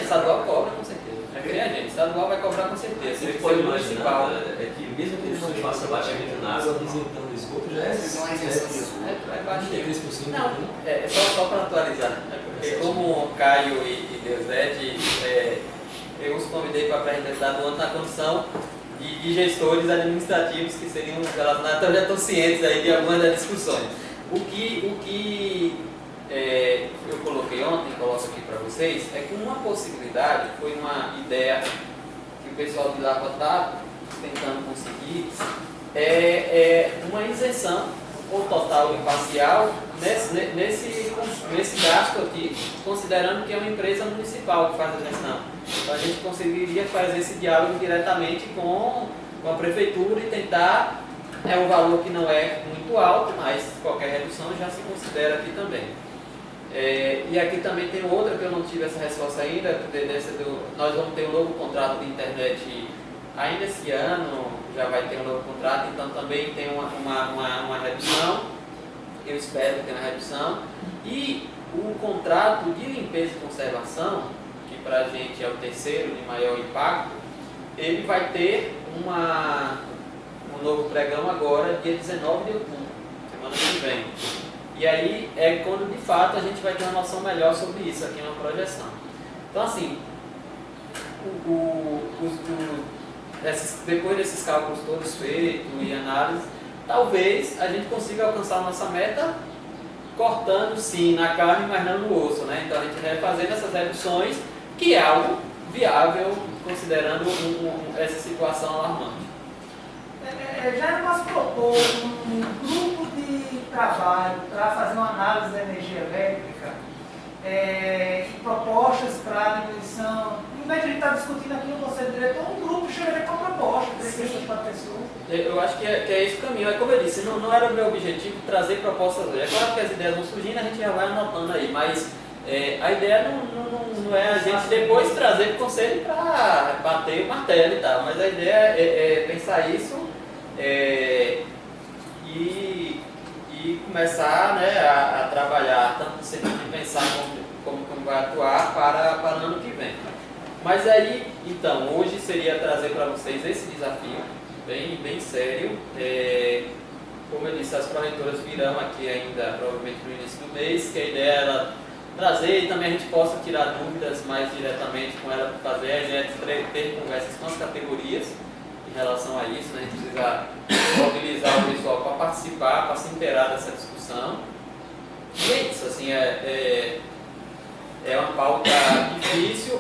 Estadual cobra com certeza. É que nem a gente, estadual vai cobrar com certeza. Você pode imaginar que mesmo que eles não façam baixamento na água, isentando o esgoto já é baixo. Não, só para atualizar, né? Porque como o Caio e Deusete, eu os convidei para apresentar do ano na condição de gestores administrativos que seriam relacionados, então já estão cientes aí de algumas das discussões. O que eu coloquei ontem, coloco aqui para vocês, é que uma possibilidade, foi uma ideia que o pessoal de lá está tentando conseguir, uma isenção, ou total ou parcial, nesse gasto aqui, considerando que é uma empresa municipal que faz a gestão. Então a gente conseguiria fazer esse diálogo diretamente com a prefeitura e tentar, um valor que não é muito alto, mas qualquer redução já se considera aqui também. E aqui também tem outra que eu não tive essa resposta ainda, nós vamos ter um novo contrato de internet ainda esse ano, já vai ter um novo contrato, então também tem uma redução. eu espero que tenha uma redução. E o contrato de limpeza e conservação, que para a gente é o terceiro de maior impacto, ele vai ter um novo pregão agora, dia 19 de outubro, semana que vem. E aí é quando de fato a gente vai ter uma noção melhor sobre isso, aqui uma projeção. Então assim, depois desses cálculos todos feitos e análise, talvez a gente consiga alcançar a nossa meta cortando sim na carne, mas não no osso, né? Então a gente vai fazendo essas reduções, que é algo viável considerando essa situação alarmante. Já era mais propor um grupo de trabalho para fazer uma análise da energia elétrica e propostas para diminuição. Em vez de a gente estar discutindo aqui no Conselho Diretor, um grupo chegaria com a proposta, 3 pessoas para pessoas. Eu acho que é esse o caminho. É como eu disse, não era o meu objetivo trazer propostas hoje. É claro que as ideias vão surgindo, a gente já vai anotando aí, mas a ideia não é a gente depois trazer para o Conselho para bater o martelo e tal, mas a ideia é pensar isso e começar, né, a trabalhar tanto no sentido de pensar como vai atuar para o ano que vem. Mas aí, então, hoje seria trazer para vocês esse desafio bem sério. Como eu disse, as corretoras virão aqui ainda, provavelmente no início do mês, que a ideia é ela trazer e também a gente possa tirar dúvidas mais diretamente com ela para fazer. A ideia é ter conversas com as categorias em relação a isso, né? A gente precisa mobilizar o pessoal para participar, para se inteirar dessa discussão. E é isso, assim, é uma pauta difícil.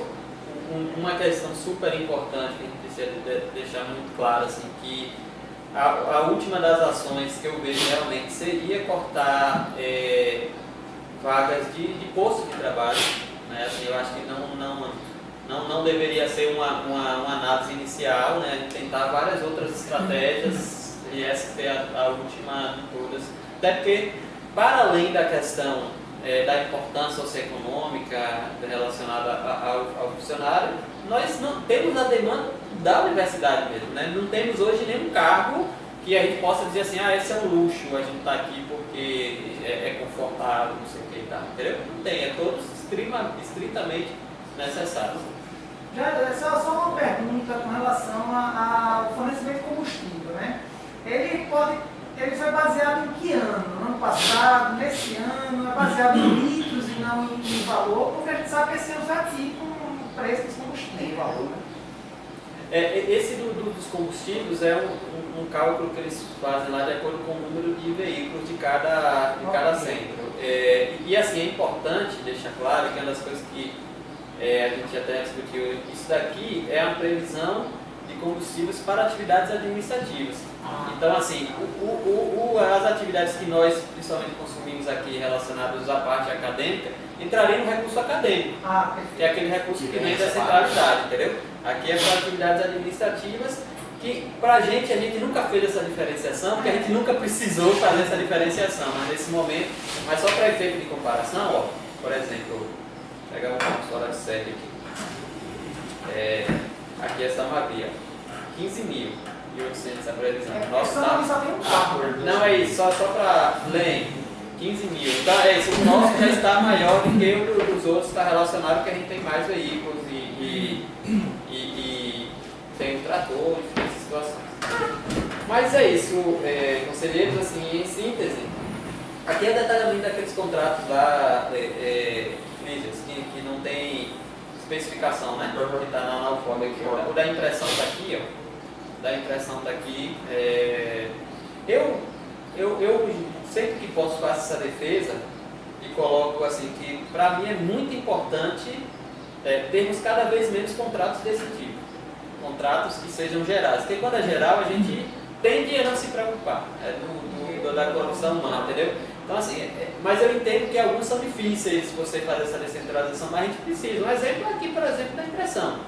Uma questão super importante que a gente precisa deixar muito claro, assim, que a última das ações que eu vejo realmente seria cortar vagas de posto de trabalho, né? Assim, eu acho que não deveria ser uma análise inicial, né? Tentar várias outras estratégias e essa ser a última de todas, até porque, para além da questão da importância socioeconômica relacionada ao funcionário, nós não temos a demanda da universidade mesmo, né? Não temos hoje nenhum cargo que a gente possa dizer assim, esse é um luxo, a gente está aqui porque é confortável, não sei o que e tal, entendeu? Não tem, é todos estritamente necessários. Já, só uma pergunta com relação ao fornecimento de combustível, né? Ele foi baseado em que ano? No ano passado, nesse ano? É baseado em litros e não em valor? Porque a gente sabe que esse ano já tinha com preço dos combustíveis. Tem valor, né? Esse dos combustíveis é um cálculo que eles fazem lá de acordo com o número de veículos de cada centro. E assim, é importante deixar claro que uma das coisas que a gente até discutiu, isso daqui é a previsão de combustíveis para atividades administrativas. Então, assim, as atividades que nós principalmente consumimos aqui relacionadas à parte acadêmica, entraria no recurso acadêmico, que é aquele recurso que vem da centralidade, entendeu? Aqui é para atividades administrativas, que pra a gente nunca fez essa diferenciação, porque a gente nunca precisou fazer essa diferenciação, mas nesse momento, mas só para efeito de comparação, ó, por exemplo, vou pegar um fora de série aqui. Aqui essa magia, 15.800 a previsão. Nossa, só tem um carro. Não, é isso, só para ler, 15 mil. Então, o nosso já está maior do que o dos outros, está relacionado porque a gente tem mais veículos e tem um trator, diferentes situações. Mas é isso, conselheiros, assim, em síntese, aqui é detalhamento daqueles contratos da que não tem especificação, né? Que está na UFOB aqui. O da impressão está aqui, ó. Da impressão está aqui. Eu sempre que posso faço essa defesa e coloco assim que para mim é muito importante termos cada vez menos contratos desse tipo. Contratos que sejam gerais. Porque quando é geral a gente tende a não se preocupar da corrupção humana, entendeu? Então assim, mas eu entendo que alguns são difíceis você fazer essa descentralização, mas a gente precisa. Um exemplo aqui, por exemplo, da impressão.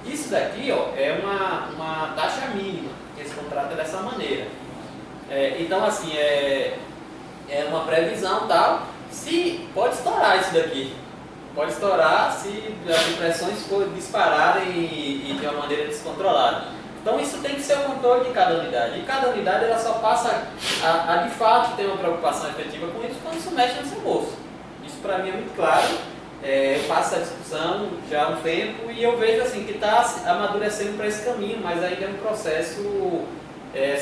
Isso daqui, ó, é uma taxa mínima, que esse contrato é dessa maneira. Então assim, é uma previsão tal, se pode estourar isso daqui. Pode estourar se as impressões dispararem e de uma maneira descontrolada. Então isso tem que ser o controle de cada unidade. E cada unidade ela só passa a de fato ter uma preocupação efetiva com isso quando isso mexe no seu bolso. Isso para mim é muito claro. Eu faço essa discussão já há um tempo e eu vejo assim que está amadurecendo para esse caminho, mas ainda é um processo.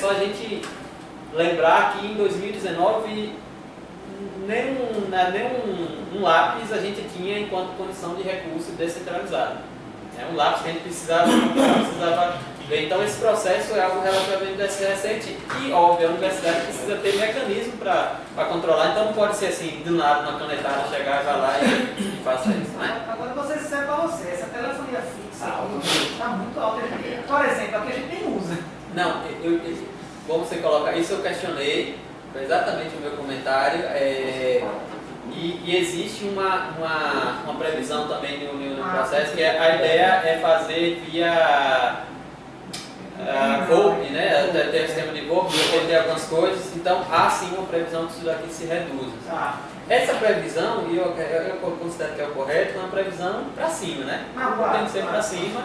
Só a gente lembrar que em 2019 nem um lápis a gente tinha enquanto condição de recurso descentralizado. É um lápis que a gente precisava ver. Então esse processo é algo relativamente recente e, óbvio, a universidade precisa ter mecanismo para controlar, então não pode ser assim, do nada, uma canetada, chegar, vai lá e faça isso, né? Agora vou ser sincero para você, essa telefonia fixa está muito alta. Por exemplo, aqui a gente nem usa. Não, como você coloca, isso eu questionei, foi exatamente o meu comentário, e existe uma previsão também no processo, que a ideia é fazer via VoIP, né? Tem o sistema de VoIP, tem algumas coisas, então há sim uma previsão que isso daqui se reduza. Essa previsão, e eu considero que é o correto, é uma previsão para cima, né? Não tem que ser para cima,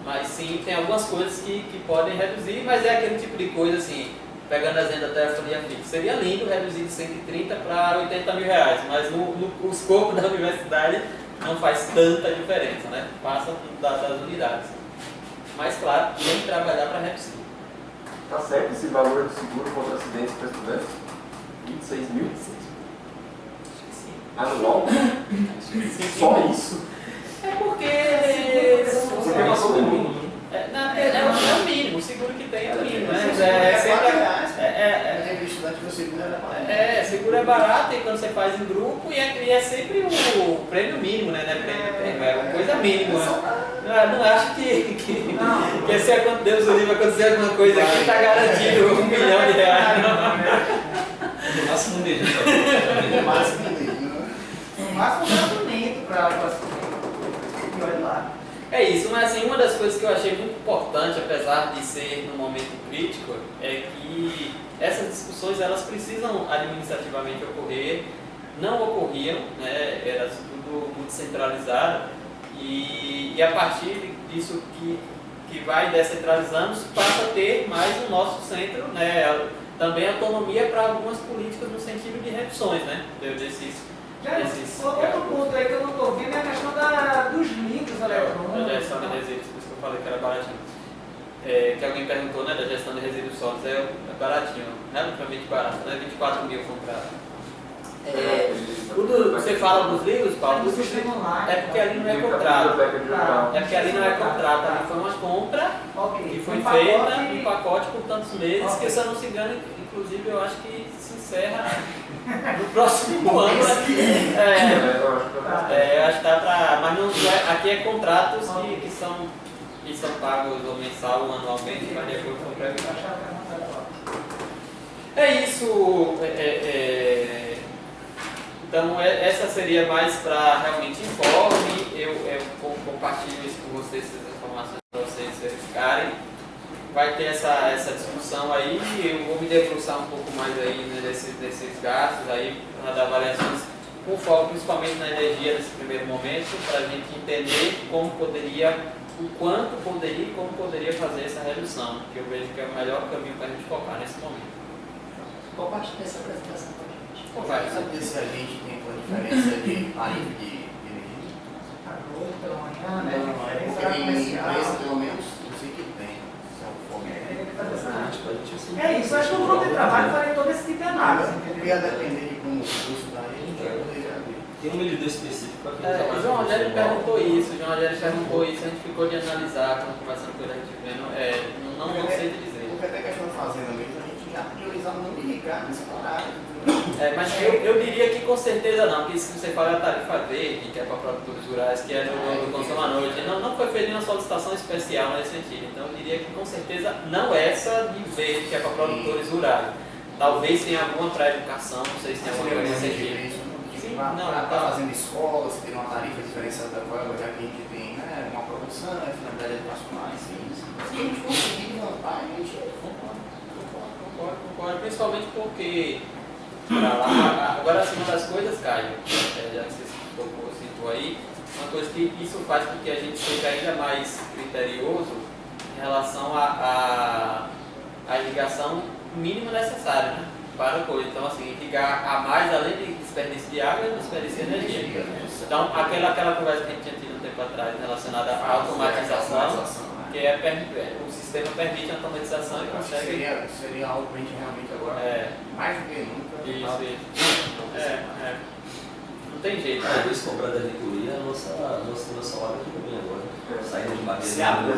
mas sim, tem algumas coisas que podem reduzir, mas é aquele tipo de coisa assim, pegando a agenda da telefonia fixa. Seria lindo reduzir de 130 para 80 mil reais, mas no escopo da universidade não faz tanta diferença, né? Passa das unidades. Mas, claro, tem que trabalhar para reduzir. Tá certo esse valor do seguro contra acidentes para estudantes? 26 mil? Anual? Só isso? É porque... Você tem noção do mínimo? É o mínimo, o seguro que tem é o mínimo, né? Seguro é barato e quando você faz em grupo e é sempre o prêmio mínimo, né? É uma coisa mínima. Não acho que se Deus o livre acontecer alguma coisa aqui, está garantido R$1 milhão. No máximo um dedinho. No máximo um dedinho. No máximo um tratamento para e olha lá. É isso, mas assim, uma das coisas que eu achei muito importante, apesar de ser num momento crítico, é que essas discussões elas precisam administrativamente ocorrer, não ocorriam, né, era tudo muito centralizado e a partir disso que vai descentralizando, passa a ter mais o nosso centro, né, também autonomia para algumas políticas no sentido de reduções, né, outro ponto aí que eu não estou vendo é a questão dos livros eletrônicos. Da gestão de resíduos, por isso que eu falei que era baratinho. Que alguém perguntou, né, da gestão de resíduos sólidos, é baratinho, relativamente barato, né, 24 mil comprado. Você fala dos livros, Paulo, dos livros, é porque ali não é contrato. É porque ali não é contrato, ali foi uma compra que foi feita em pacote por tantos meses, que se eu não se engano, inclusive eu acho que se encerra no próximo ano. Acho que tá pra. Mas não é, aqui é contratos que são pagos ou mensal ou anualmente, mas de acordo com o previsto. É isso. Então essa seria mais para realmente informe. Eu compartilho isso com vocês, essas informações para vocês verificarem. Vai ter essa discussão aí, eu vou me debruçar um pouco mais aí, né, desses gastos aí, para dar avaliações com foco principalmente na energia nesse primeiro momento, para a gente entender como poderia, o quanto poderia e como poderia fazer essa redução, que eu vejo que é o melhor caminho para a gente focar nesse momento. Compartilhe essa apresentação com a gente. Vai, sabe se a gente tem uma diferença de tarifa de energia? À noite, pela manhã, né? Porque em empresa, pelo menos, eu sei que tem. É isso, acho que o grupo de trabalho faria todo esse tipo de análise. Porque ia depender de como o curso da gente tem um medidor específico para quem trabalha. O João Rogério perguntou isso, a gente ficou de analisar, quando conversando com ele, a gente vendo, não sei te dizer. Porque até questão da fazenda mesmo, a gente já priorizava não ligar nesse horário. Mas eu diria que com certeza não, porque se você fala a tarifa verde, que é para produtores rurais, que é do consumo à noite, não foi feita nenhuma solicitação especial nesse sentido. Então eu diria que com certeza não essa de verde, que é para produtores rurais. Talvez tenha alguma para educação, não sei se tem alguma coisa nesse sentido. Está fazendo escola, se tem uma tarifa diferenciada da qual, já que a gente tem, né, uma produção, finalidade educacional, assim. Se a gente conseguir levantar, a gente concordo, principalmente porque agora assim, uma das coisas, Caio, já que você citou aí, uma coisa que isso faz com que a gente seja ainda mais criterioso em relação à irrigação mínima necessária, né, para a colheita. Então, assim, irrigar a mais, além de desperdício de água, desperdício de energia. Então, aquela conversa que a gente tinha tido um tempo atrás relacionada à automatização, que o sistema permite a automatização e consegue... Seria algo que a gente realmente agora, mais do que nunca... Isso. Não tem jeito. Depois de comprar da reitoria, nosso salário aqui também agora. Saindo de madeira. Se a bomba,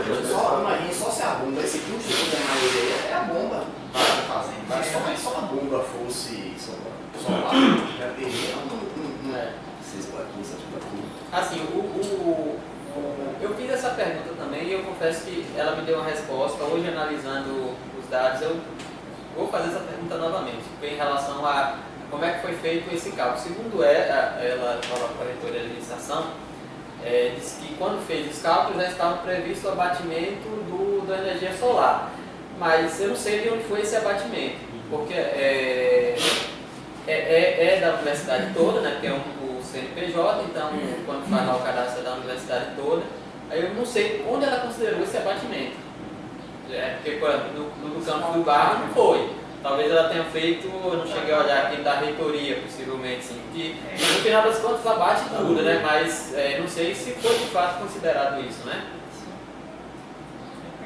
imagina só se a bomba, esse custo que tem mais aí é a bomba que está fazendo. Se só a bomba fosse solar, já teria não é. 6 plaquinhas, 7 plaquinhas. Assim, eu fiz essa pergunta também e eu confesso que ela me deu uma resposta. Hoje, analisando os dados, eu vou fazer essa pergunta novamente, em relação a como é que foi feito esse cálculo. Segundo ela fala para a reitoria de administração, disse que quando fez os cálculos já estava previsto o abatimento da energia solar. Mas eu não sei de onde foi esse abatimento, porque é da universidade toda, né, porque é o CNPJ, então quando faz lá o cadastro é da universidade toda. Aí eu não sei onde ela considerou esse abatimento. Porque, por exemplo, no campo do Barro não foi. Talvez ela tenha feito, eu não cheguei a olhar aqui da reitoria, possivelmente, sim, que no final das contas abate tudo, né? Mas não sei se foi de fato considerado isso, né?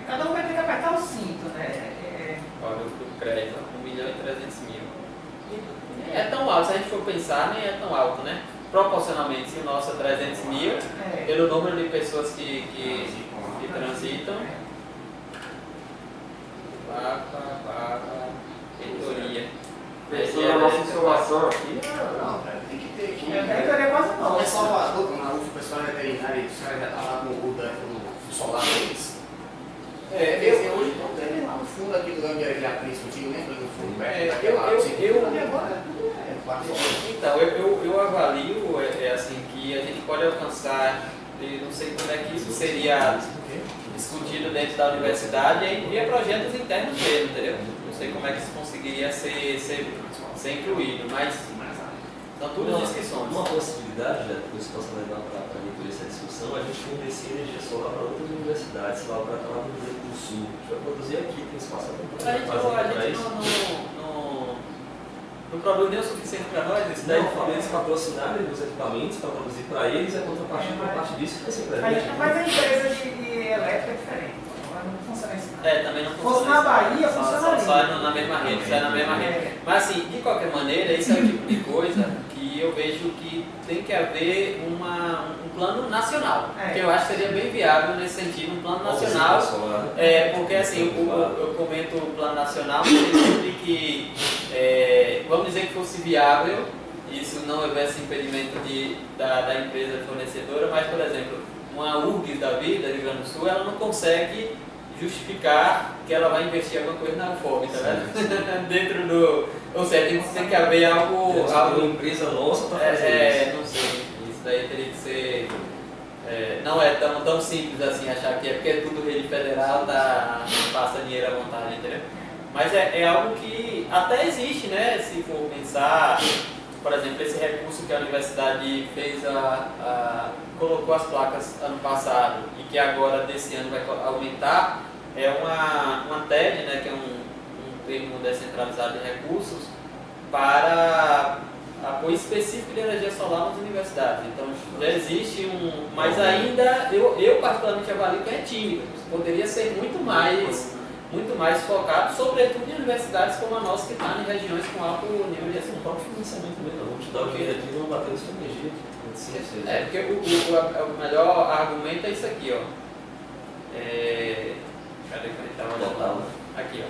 Cada um vai ter que apertar o cinto, né? Olha o crédito, 1.300.000. Nem é tão alto, se a gente for pensar, nem é tão alto, né? Proporcionalmente, se o nosso é 300 mil, pelo número de pessoas que transitam, reitoria. Pensando na nossa insolação aqui, não, cara, tem que ter aqui. A reitoria quase não. Não é Salvador, na UF, o pessoal veterinário, os caras já estão lá com o solar deles. Hoje não tem lá no fundo aqui do onde era aquele discutiu, lembra do fundo perto daquela Então, eu avalio assim, que a gente pode alcançar, eu não sei como é que isso seria discutido dentro da universidade e via projetos internos mesmo, entendeu? Não sei como é que isso conseguiria ser incluído, mas são tudo discussões. Uma possibilidade, já depois posso levar para a reitoria essa discussão, a gente fornecer energia solar para outras universidades, lá para o Rio Grande do Sul. A gente vai produzir aqui, tem espaço para a gente não produz nem o suficiente para nós, isso daí eles patrocinarem os equipamentos para produzir para eles, a contrapartida por parte disso fica sempre a gente faz a empresa de elétrica diferente. Não funciona assim. Também não funciona. Se fosse na Bahia, funcionaria. Só na mesma rede, sai na mesma rede. Mas assim, de qualquer maneira, esse é o tipo de coisa que eu vejo que tem que haver um plano nacional. Que eu acho que seria bem viável nesse sentido, um plano nacional. Porque assim, eu comento o plano nacional no sentido de que, vamos dizer que fosse viável, isso não houvesse impedimento da empresa fornecedora, mas, por exemplo, uma URGS da vida, Rio Grande do Sul, ela não consegue justificar que ela vai investir alguma coisa na UFOB, tá vendo? Dentro do... Ou seja, tem que haver algo... Uma empresa nossa para fazer isso. Não sei. Isso daí teria que ser... não é tão simples assim achar que é porque é tudo rede federal, passa dinheiro à vontade, entendeu? Mas é algo que até existe, né? Se for pensar, por exemplo, esse recurso que a universidade fez, colocou as placas ano passado e que agora desse ano vai aumentar, é uma TED, né, que é um termo descentralizado de recursos para apoio específico de energia solar nas universidades. Então já existe mas ainda eu particularmente avalio que é tímido, poderia ser muito mais focado, sobretudo em universidades como a nossa, que está em regiões com alto nível de um próprio financiamento também, não. Vamos te dar o dinheiro aqui e não bater isso com energia. Porque o melhor argumento é isso aqui, ó. Cadê que a gente estava olhando? Aqui, ó.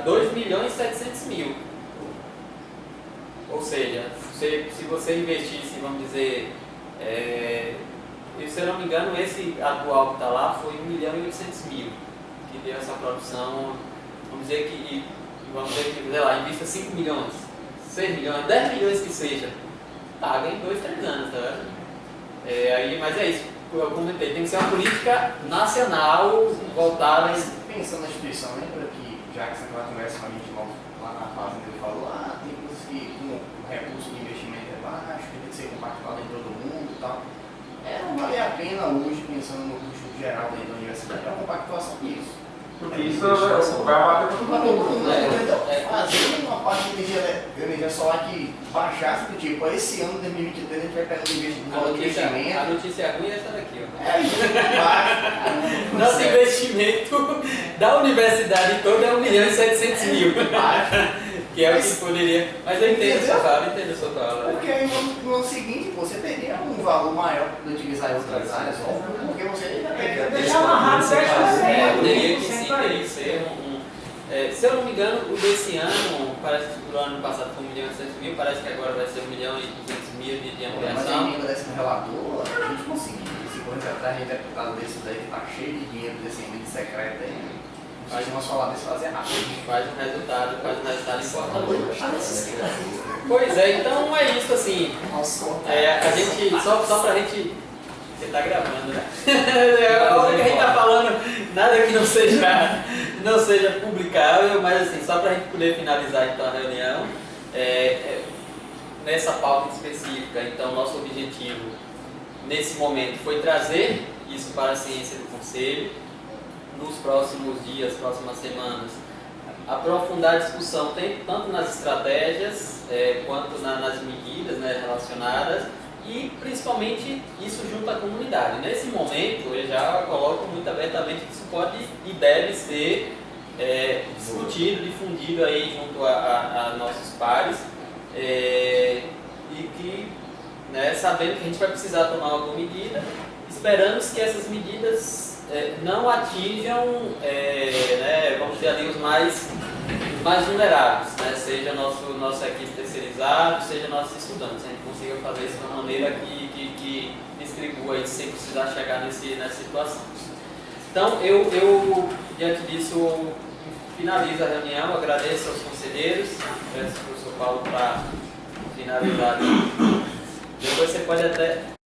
2.700.000. Ou seja, se você investisse, vamos dizer, se eu não me engano, esse atual que está lá foi 1.800.000 que deu essa produção. Vamos dizer que, sei lá, invista 5 milhões, 6 milhões, 10 milhões que seja, paga em 2, 3 anos, tá vendo? Mas é isso, eu comentei, tem que ser uma política nacional voltada em... Pensando na instituição, lembra que, já que você estava conversa com a gente lá na fazenda, ele falou, tem coisas que o recurso de investimento é baixo, que tem que ser compartilhado em todo mundo e tal. Não vale a pena hoje, pensando no custo geral dentro da universidade, é uma compactuação disso. Porque isso vai abater para todo mundo. Fazer uma parte de energia solar que baixasse do tipo, esse ano, 2023, a gente vai pegar um investimento. A notícia ruim é essa daqui, ó. É isso, Nosso investimento da universidade toda é 1.700.000. Que é o que poderia. Mas eu entendo a sua fala, Porque aí no ano seguinte você teria um valor maior de utilizar em outras áreas, óbvio, porque você já teria. Deixar amarrado 10%. Teria que ser se eu não me engano, o desse ano, parece que do ano passado foi 1.800.000, parece que agora vai ser 1.200.000 de ampliação. Mas a emenda desse relator, a gente conseguiu. Se for atrás de deputado desses aí que tá cheio de dinheiro desse emenda secreta aí. Faz uma solar desse fazer rápido. Faz um resultado importante. Pois é, então é isso assim. A gente, só pra gente. Você tá gravando, né? Olha que a gente tá falando, nada que não seja publicável, mas assim, só pra gente poder finalizar então a reunião, nessa pauta específica, então nosso objetivo nesse momento foi trazer isso para a ciência do Conselho. Nos próximos dias, próximas semanas, aprofundar a discussão tanto nas estratégias quanto nas medidas, né, relacionadas e principalmente isso junto à comunidade. Nesse momento eu já coloco muito abertamente que isso pode e deve ser discutido, difundido aí junto a nossos pares e que, né, sabendo que a gente vai precisar tomar alguma medida, esperamos que essas medidas não atinjam, vamos dizer ali, os mais vulneráveis, né? Seja nossa equipe terceirizada, seja nossos estudantes. A gente consiga fazer isso de uma maneira que distribua isso sem precisar chegar nessa situação. Então, eu diante disso, finalizo a reunião, agradeço aos conselheiros, peço ao professor Paulo para finalizar. Depois você pode até...